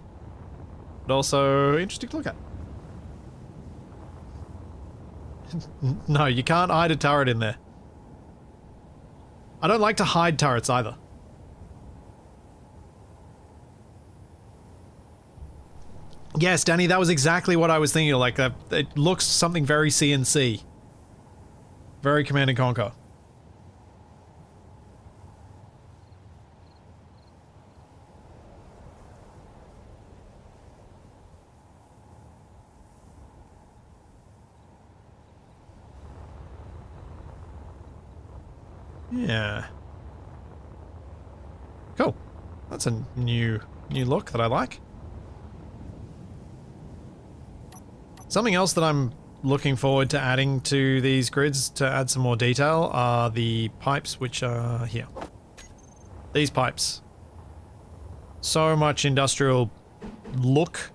but also interesting to look at. No, you can't hide a turret in there. I don't like to hide turrets either. Yes, Danny, that was exactly what I was thinking. Like, it looks something very CNC. Very Command and Conquer. Yeah. Cool. That's a new look that I like. Something else that I'm looking forward to adding to these grids to add some more detail are the pipes, which are here. These pipes. So much industrial look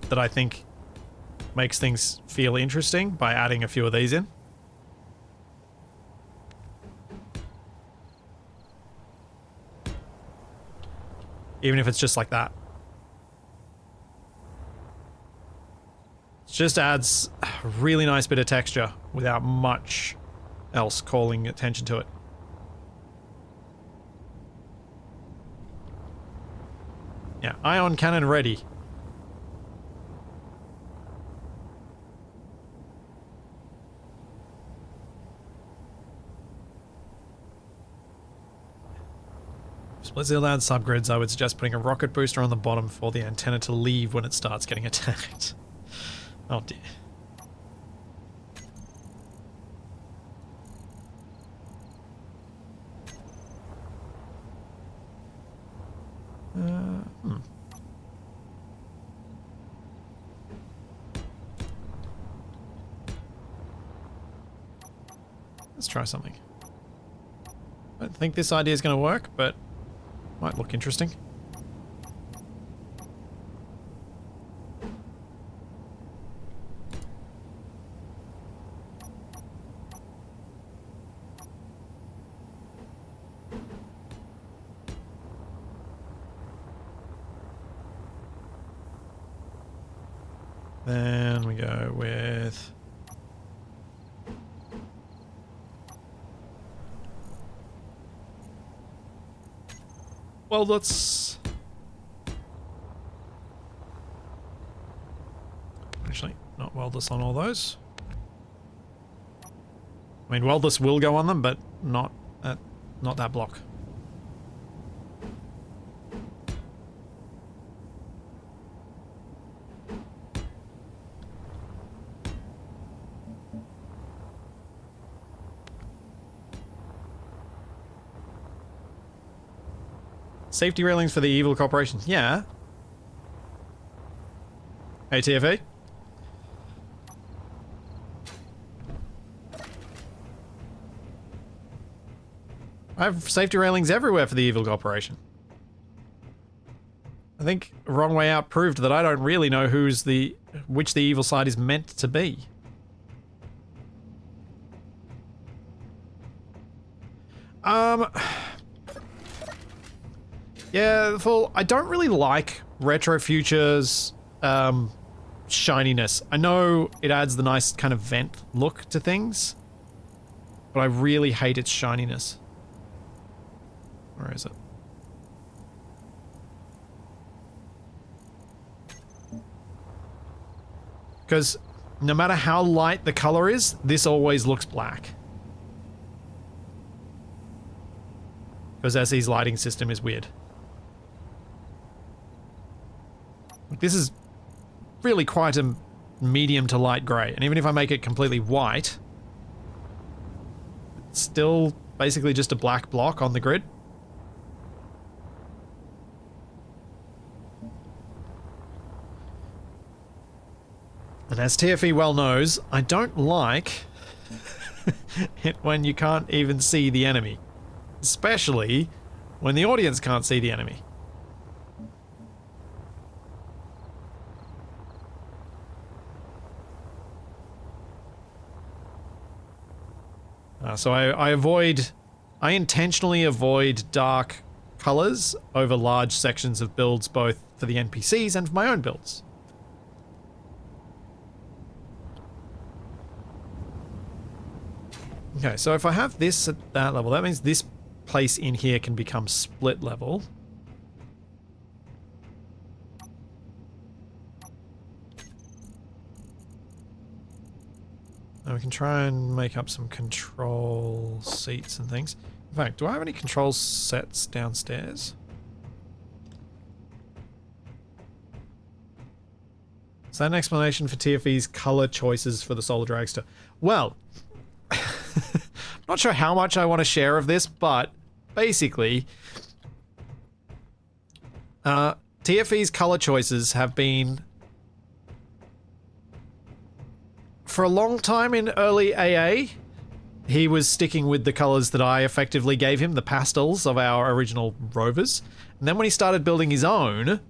that I think makes things feel interesting by adding a few of these in. Even if it's just like that. It just adds a really nice bit of texture without much else calling attention to it. Yeah, ion cannon ready. Split allowed subgrids, I would suggest putting a rocket booster on the bottom for the antenna to leave when it starts getting attacked. Oh dear. Let's try something. I don't think this idea is going to work, but might look interesting. Then we go with... Well, let's... Actually, not welдлess on all those. I mean, welдлess will go on them, but not that block. Safety railings for the evil corporations. Yeah. ATFE. I have safety railings everywhere for the evil corporation. I think Wrong Way Out proved that I don't really know which the evil side is meant to be. Yeah, full. I don't really like Retro Future's shininess. I know it adds the nice kind of vent look to things, but I really hate its shininess. Where is it? Because no matter how light the color is, this always looks black. Because SE's lighting system is weird. This is really quite a medium to light grey, and even if I make it completely white, it's still basically just a black block on the grid. And as TFE well knows, I don't like it when you can't even see the enemy. Especially when the audience can't see the enemy. So I intentionally avoid dark colors over large sections of builds, both for the NPCs and for my own builds. Okay, so if I have this at that level, that means this place in here can become split level. And we can try and make up some control seats and things. In fact, do I have any control sets downstairs? Is that an explanation for TFE's color choices for the Solar Dragster? Well, not sure how much I want to share of this, but basically, TFE's color choices have been, for a long time in early AA, he was sticking with the colors that I effectively gave him, the pastels of our original rovers. And then when he started building his own,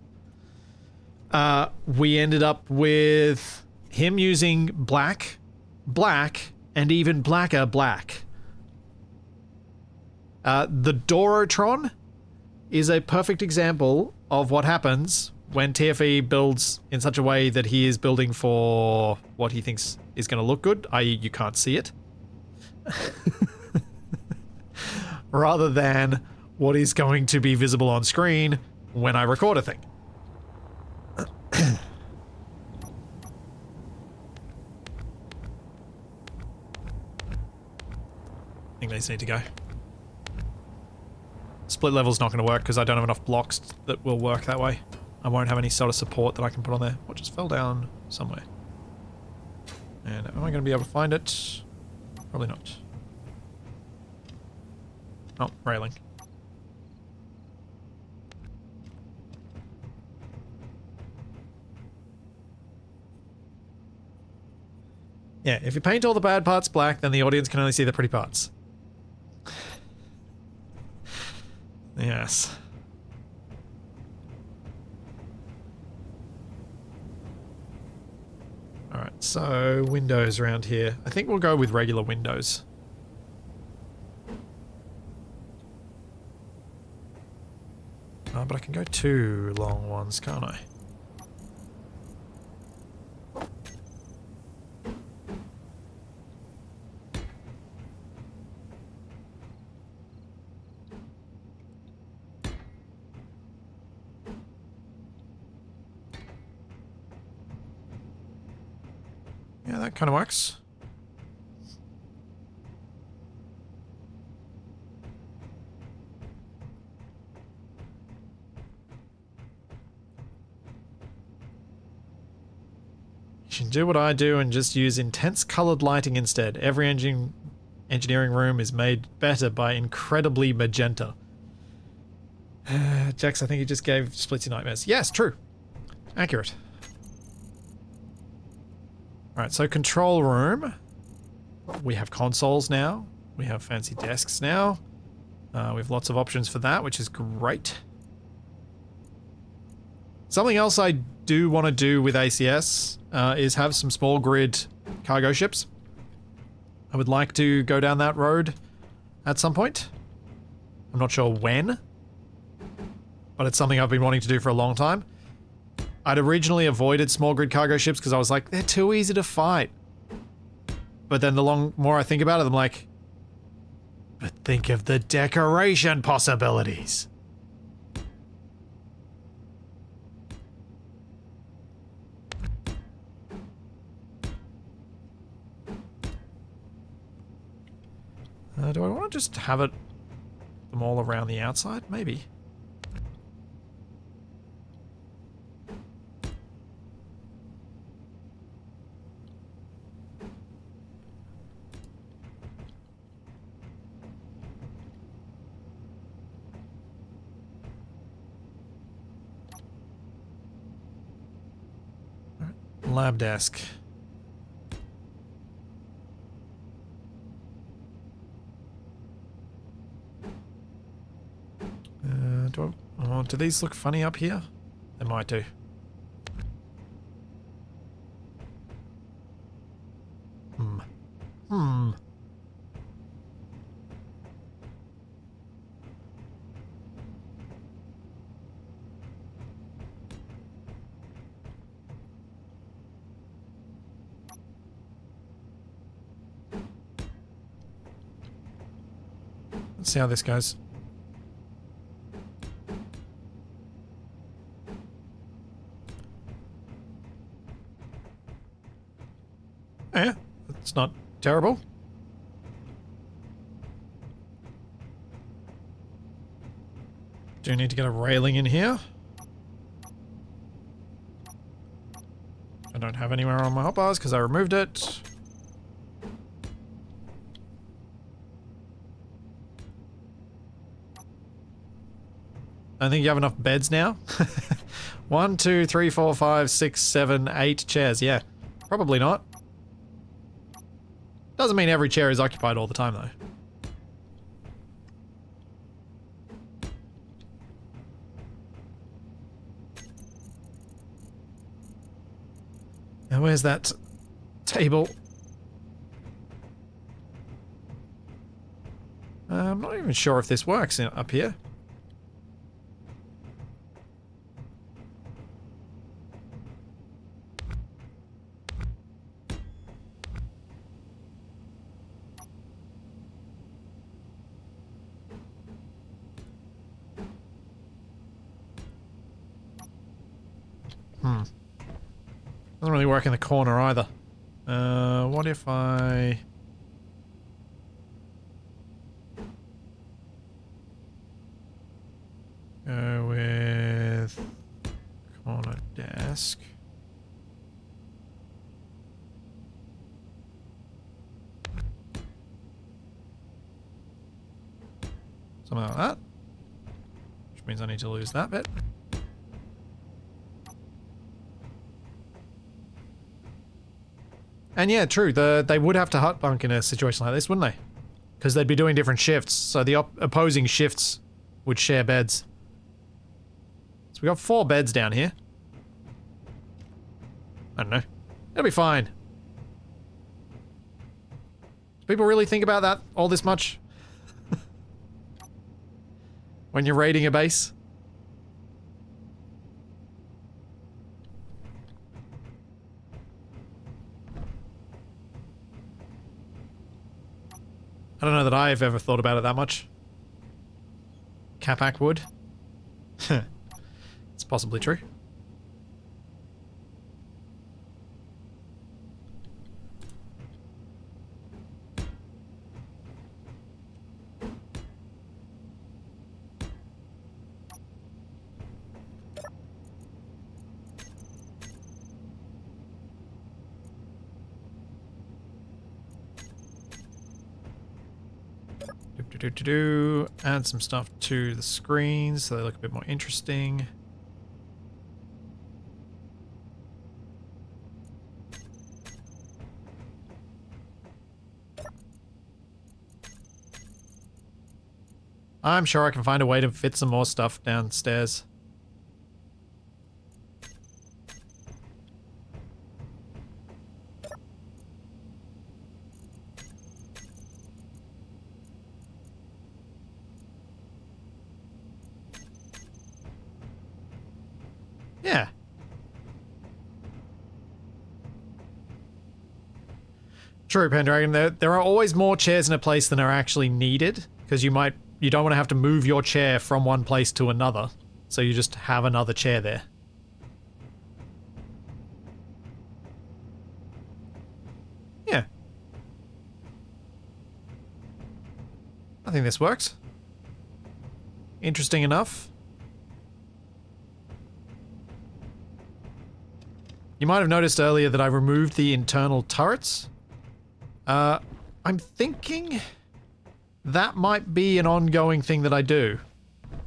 we ended up with him using black, black, and even blacker black. The Dorotron is a perfect example of what happens when TFE builds in such a way that he is building for what he thinks is going to look good, i.e. you can't see it, rather than what is going to be visible on screen when I record a thing. I think these need to go. Split level's not going to work because I don't have enough blocks that will work that way. I won't have any sort of support that I can put on there. What just fell down somewhere? And am I going to be able to find it? Probably not. Oh, railing. Yeah, if you paint all the bad parts black, then the audience can only see the pretty parts. Yes. Alright, so windows around here. I think we'll go with regular windows. But I can go 2 long ones, can't I? Yeah, that kind of works. You should do what I do and just use intense colored lighting instead. Every engineering room is made better by incredibly magenta. Jax, I think you just gave Splitsy nightmares. Yes, true. Accurate. Alright, so control room. We have consoles now. We have fancy desks now. We have lots of options for that, which is great. Something else I do want to do with ACS is have some small grid cargo ships. I would like to go down that road at some point. I'm not sure when. but it's something I've been wanting to do for a long time. I'd originally avoided small grid cargo ships because I was like, they're too easy to fight. But then the more I think about it, I'm like, but think of the decoration possibilities. Do I want to just have them all around the outside? Maybe. Lab desk. Do these look funny up here? They might do. Let's see how this goes. Yeah, that's not terrible. Do need to get a railing in here. I don't have anywhere on my hotbars because I removed it. I think you have enough beds now. 1, 2, 3, 4, 5, 6, 7, 8 chairs. Yeah, probably not. Doesn't mean every chair is occupied all the time, though. Now, where's that table? I'm not even sure if this works up here. Doesn't really work in the corner either. What if I... go with... corner desk. Something like that. Which means I need to lose that bit. And yeah, true, they would have to hut bunk in a situation like this, wouldn't they? Because they'd be doing different shifts, so the opposing shifts would share beds. So we got 4 beds down here. I don't know. It'll be fine. Do people really think about that all this much? When you're raiding a base? I don't know that I've ever thought about it that much. Capac would. It's possibly true. Add some stuff to the screens so they look a bit more interesting. I'm sure I can find a way to fit some more stuff downstairs. Yeah. True, Pendragon. There are always more chairs in a place than are actually needed, because you don't want to have to move your chair from one place to another, so you just have another chair there. Yeah. I think this works. Interesting enough. You might have noticed earlier that I removed the internal turrets. I'm thinking that might be an ongoing thing that I do,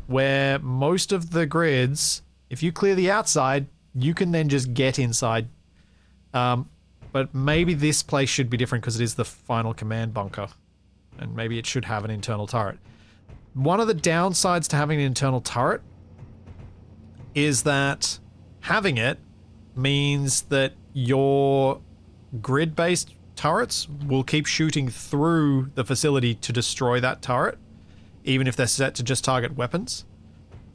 where most of the grids, if you clear the outside, you can then just get inside. But maybe this place should be different because it is the final command bunker, and maybe it should have an internal turret. One of the downsides to having an internal turret is that having it means that your grid-based turrets will keep shooting through the facility to destroy that turret, even if they're set to just target weapons,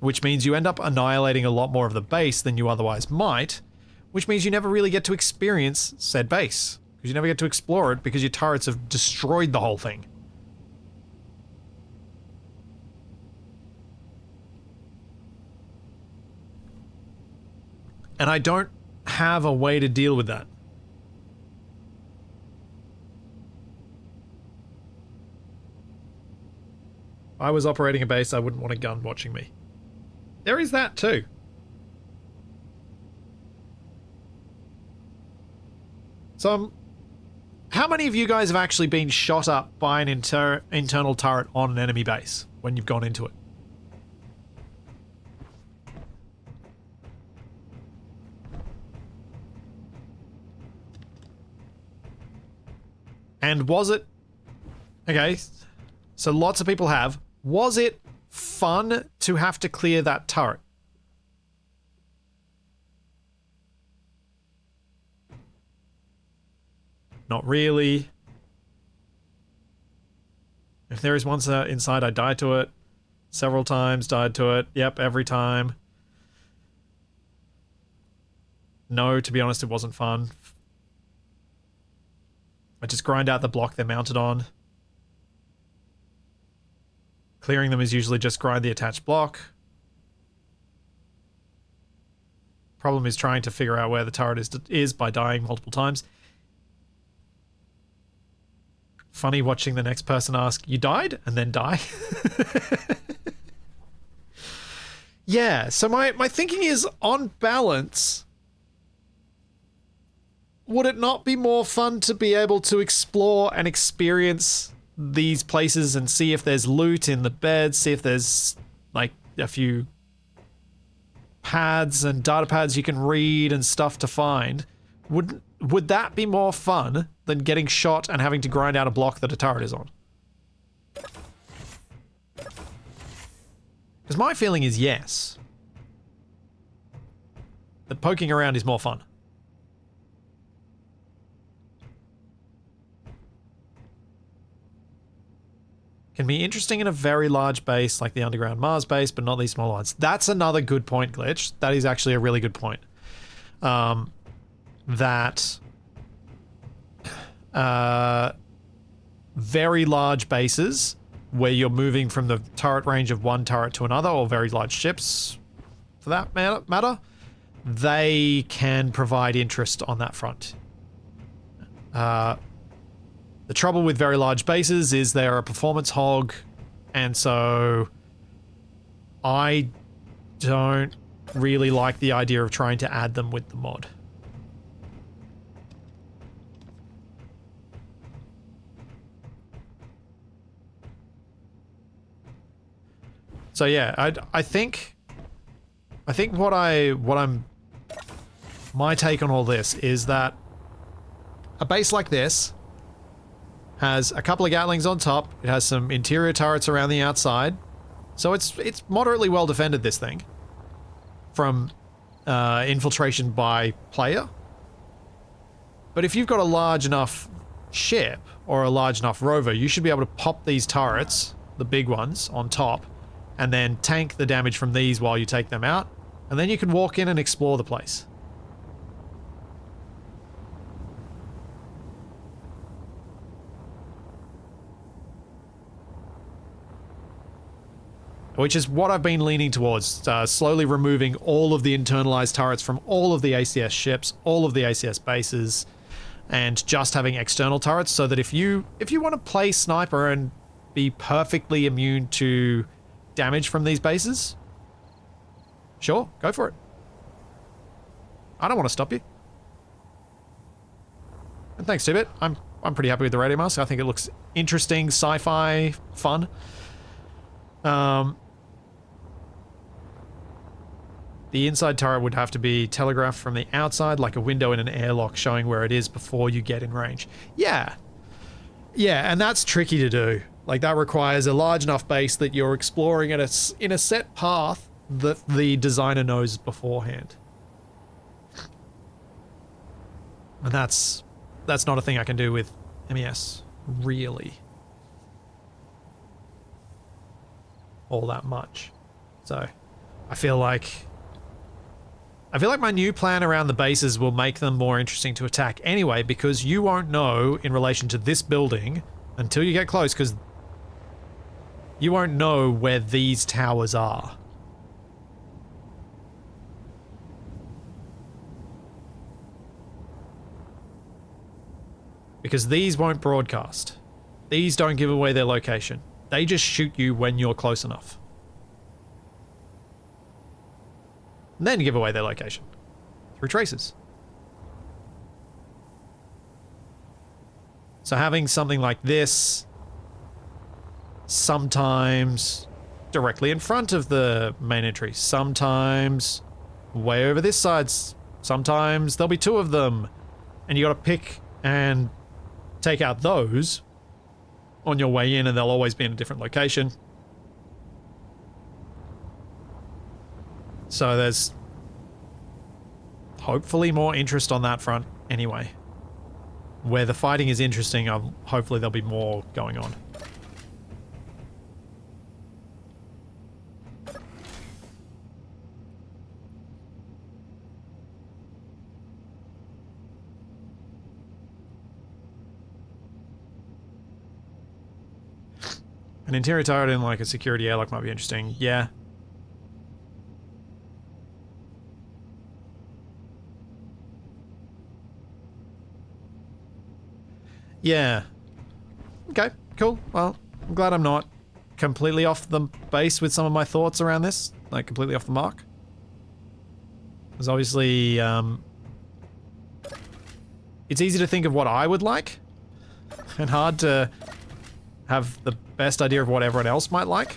which means you end up annihilating a lot more of the base than you otherwise might, which means you never really get to experience said base, because you never get to explore it because your turrets have destroyed the whole thing. And I don't have a way to deal with that. If I was operating a base, I wouldn't want a gun watching me. There is that too. So, how many of you guys have actually been shot up by an internal turret on an enemy base when you've gone into it? And was it... Okay, so lots of people have. Was it fun to have to clear that turret? Not really. If there is one inside, I died to it. Several times, died to it. Yep, every time. No, to be honest, it wasn't fun. I just grind out the block they're mounted on. Clearing them is usually just grind the attached block. Problem is trying to figure out where the turret is by dying multiple times. Funny watching the next person ask, "You died?" and then die. Yeah, so my thinking is, on balance, would it not be more fun to be able to explore and experience these places and see if there's loot in the beds, see if there's like a few pads and data pads you can read and stuff to find? Would that be more fun than getting shot and having to grind out a block that a turret is on? Because my feeling is yes. That poking around is more fun. Can be interesting in a very large base like the underground Mars base, but not these small ones. That's another good point, Glitch. That is actually a really good point. That very large bases where you're moving from the turret range of one turret to another, or very large ships for that matter, they can provide interest on that front. The trouble with very large bases is they're a performance hog, and so I don't really like the idea of trying to add them with the mod. So yeah, I think my take on all this is that a base like this has a couple of Gatlings on top. It has some interior turrets around the outside. So it's moderately well defended, this thing, from infiltration by player. But if you've got a large enough ship or a large enough rover, you should be able to pop these turrets, the big ones, on top, and then tank the damage from these while you take them out. And then you can walk in and explore the place. Which is what I've been leaning towards, slowly removing all of the internalized turrets from all of the ACS ships, all of the ACS bases, and just having external turrets, so that if you want to play sniper and be perfectly immune to damage from these bases, sure, go for it. I don't want to stop you. And thanks, Tibet. I'm pretty happy with the radio mask. I think it looks interesting, sci-fi, fun. The inside turret would have to be telegraphed from the outside, like a window in an airlock showing where it is before you get in range. Yeah. Yeah, and that's tricky to do. Like, that requires a large enough base that you're exploring in a set path that the designer knows beforehand. And that's not a thing I can do with MES, really. All that much. So, I feel like my new plan around the bases will make them more interesting to attack anyway, because you won't know in relation to this building until you get close, because you won't know where these towers are. Because these won't broadcast. These don't give away their location. They just shoot you when you're close enough. And then give away their location through traces. So having something like this sometimes directly in front of the main entry, sometimes way over this side, sometimes there'll be two of them, and you gotta pick and take out those on your way in, and they'll always be in a different location. So there's hopefully more interest on that front anyway. Where the fighting is interesting, hopefully there'll be more going on. An interior turret in like a security airlock might be interesting. Yeah. Yeah. Okay, cool. Well, I'm glad I'm not completely off the base with some of my thoughts around this. Like, completely off the mark. Because obviously, it's easy to think of what I would like, and hard to have the best idea of what everyone else might like.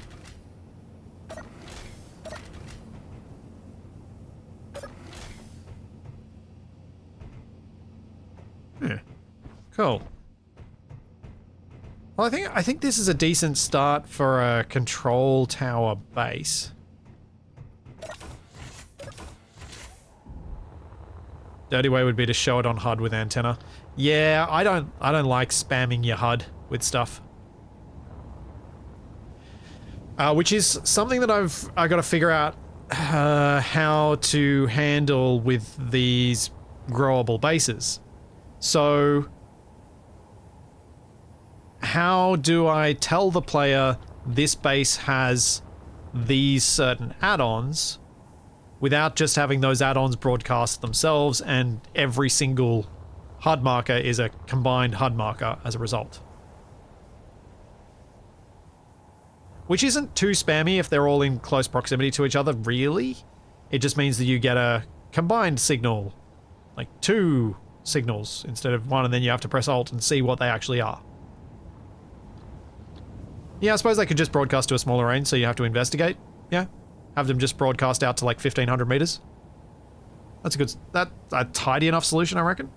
Yeah. Cool. Well, I think this is a decent start for a control tower base. Dirty way would be to show it on HUD with antenna. Yeah, I don't like spamming your HUD with stuff. Which is something that I've got to figure out how to handle with these growable bases. So, how do I tell the player this base has these certain add-ons without just having those add-ons broadcast themselves and every single HUD marker is a combined HUD marker as a result? Which isn't too spammy if they're all in close proximity to each other, really. It just means that you get a combined signal, like 2 signals instead of 1, and then you have to press Alt and see what they actually are. Yeah, I suppose they could just broadcast to a smaller range, so you have to investigate. Yeah. Have them just broadcast out to like 1,500 meters. That's a tidy enough solution, I reckon.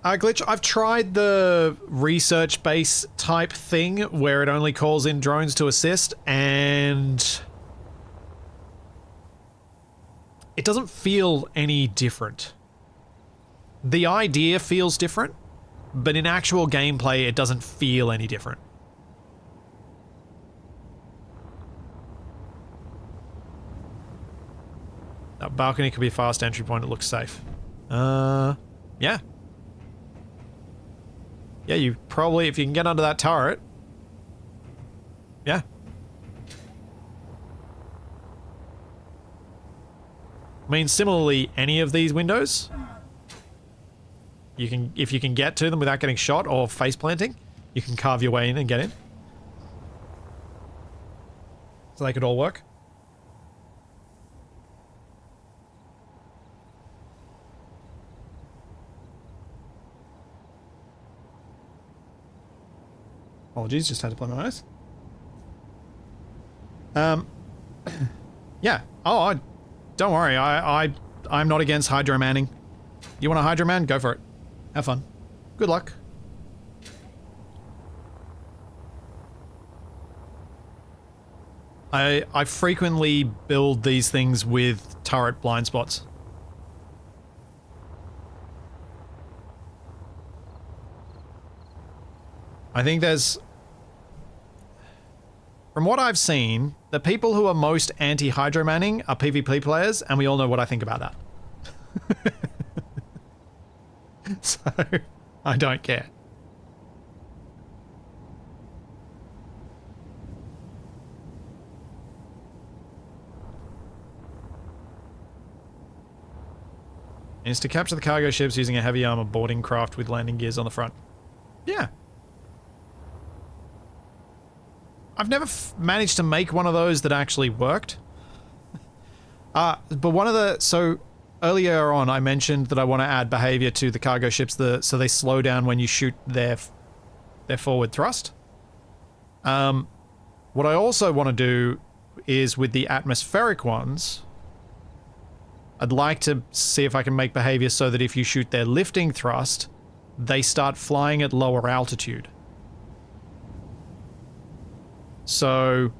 Glitch, I've tried the research base type thing where it only calls in drones to assist, and it doesn't feel any different. The idea feels different, but in actual gameplay, it doesn't feel any different. That balcony could be a fast entry point. It looks safe. Yeah. Yeah, you probably, if you can get under that turret. Yeah. I mean, similarly, any of these windows, you can, if you can get to them without getting shot or face planting, you can carve your way in and get in. So they could all work. Apologies, just had to play my nose. Yeah. Oh, don't worry. I'm not against hydro manning. You want a hydro man? Go for it. Have fun. Good luck. I frequently build these things with turret blind spots. I think there's... From what I've seen, the people who are most anti-hydro manning are PvP players, and we all know what I think about that. So, I don't care. Is to capture the cargo ships using a heavy armor boarding craft with landing gears on the front. Yeah. I've never managed to make one of those that actually worked. But one of the... So, earlier on I mentioned that I want to add behavior to the cargo ships so they slow down when you shoot their forward thrust. What I also want to do is with the atmospheric ones, I'd like to see if I can make behavior so that if you shoot their lifting thrust, they start flying at lower altitude. So,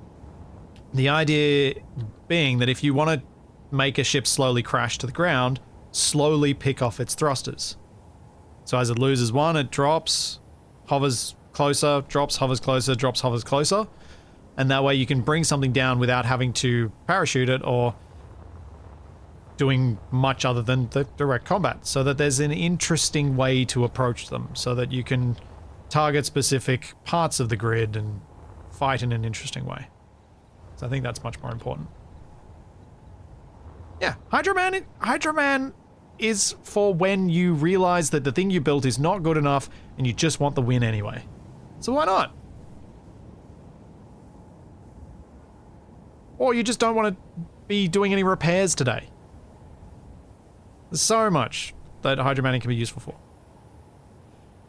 the idea being that if you want to make a ship slowly crash to the ground, slowly pick off its thrusters. So as it loses one, it drops, hovers closer, drops, hovers closer, drops, hovers closer. And that way you can bring something down without having to parachute it or doing much other than the direct combat. So that there's an interesting way to approach them, so that you can target specific parts of the grid and fight in an interesting way. So I think that's much more important. Yeah, Hydro Man is for when you realize that the thing you built is not good enough and you just want the win anyway. So why not? Or you just don't want to be doing any repairs today. There's so much that Hydro Manning can be useful for.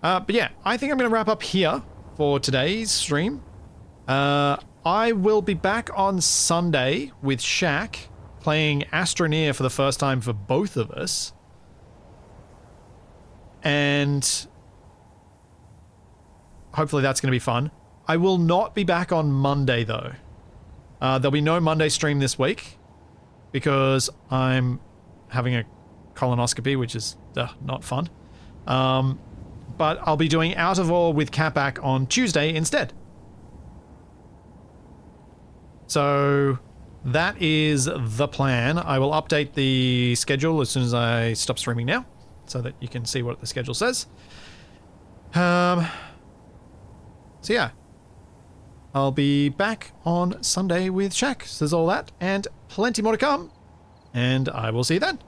But yeah, I think I'm going to wrap up here for today's stream. I will be back on Sunday with Shaq, playing Astroneer for the first time for both of us. And hopefully that's going to be fun. I will not be back on Monday, though. There'll be no Monday stream this week because I'm having a colonoscopy, which is not fun. But I'll be doing Out of Ore with Capac on Tuesday instead. So that is the plan. I will update the schedule as soon as I stop streaming now, so that you can see what the schedule says. So yeah, I'll be back on Sunday with Shaq. So there's all that, and plenty more to come, and I will see you then.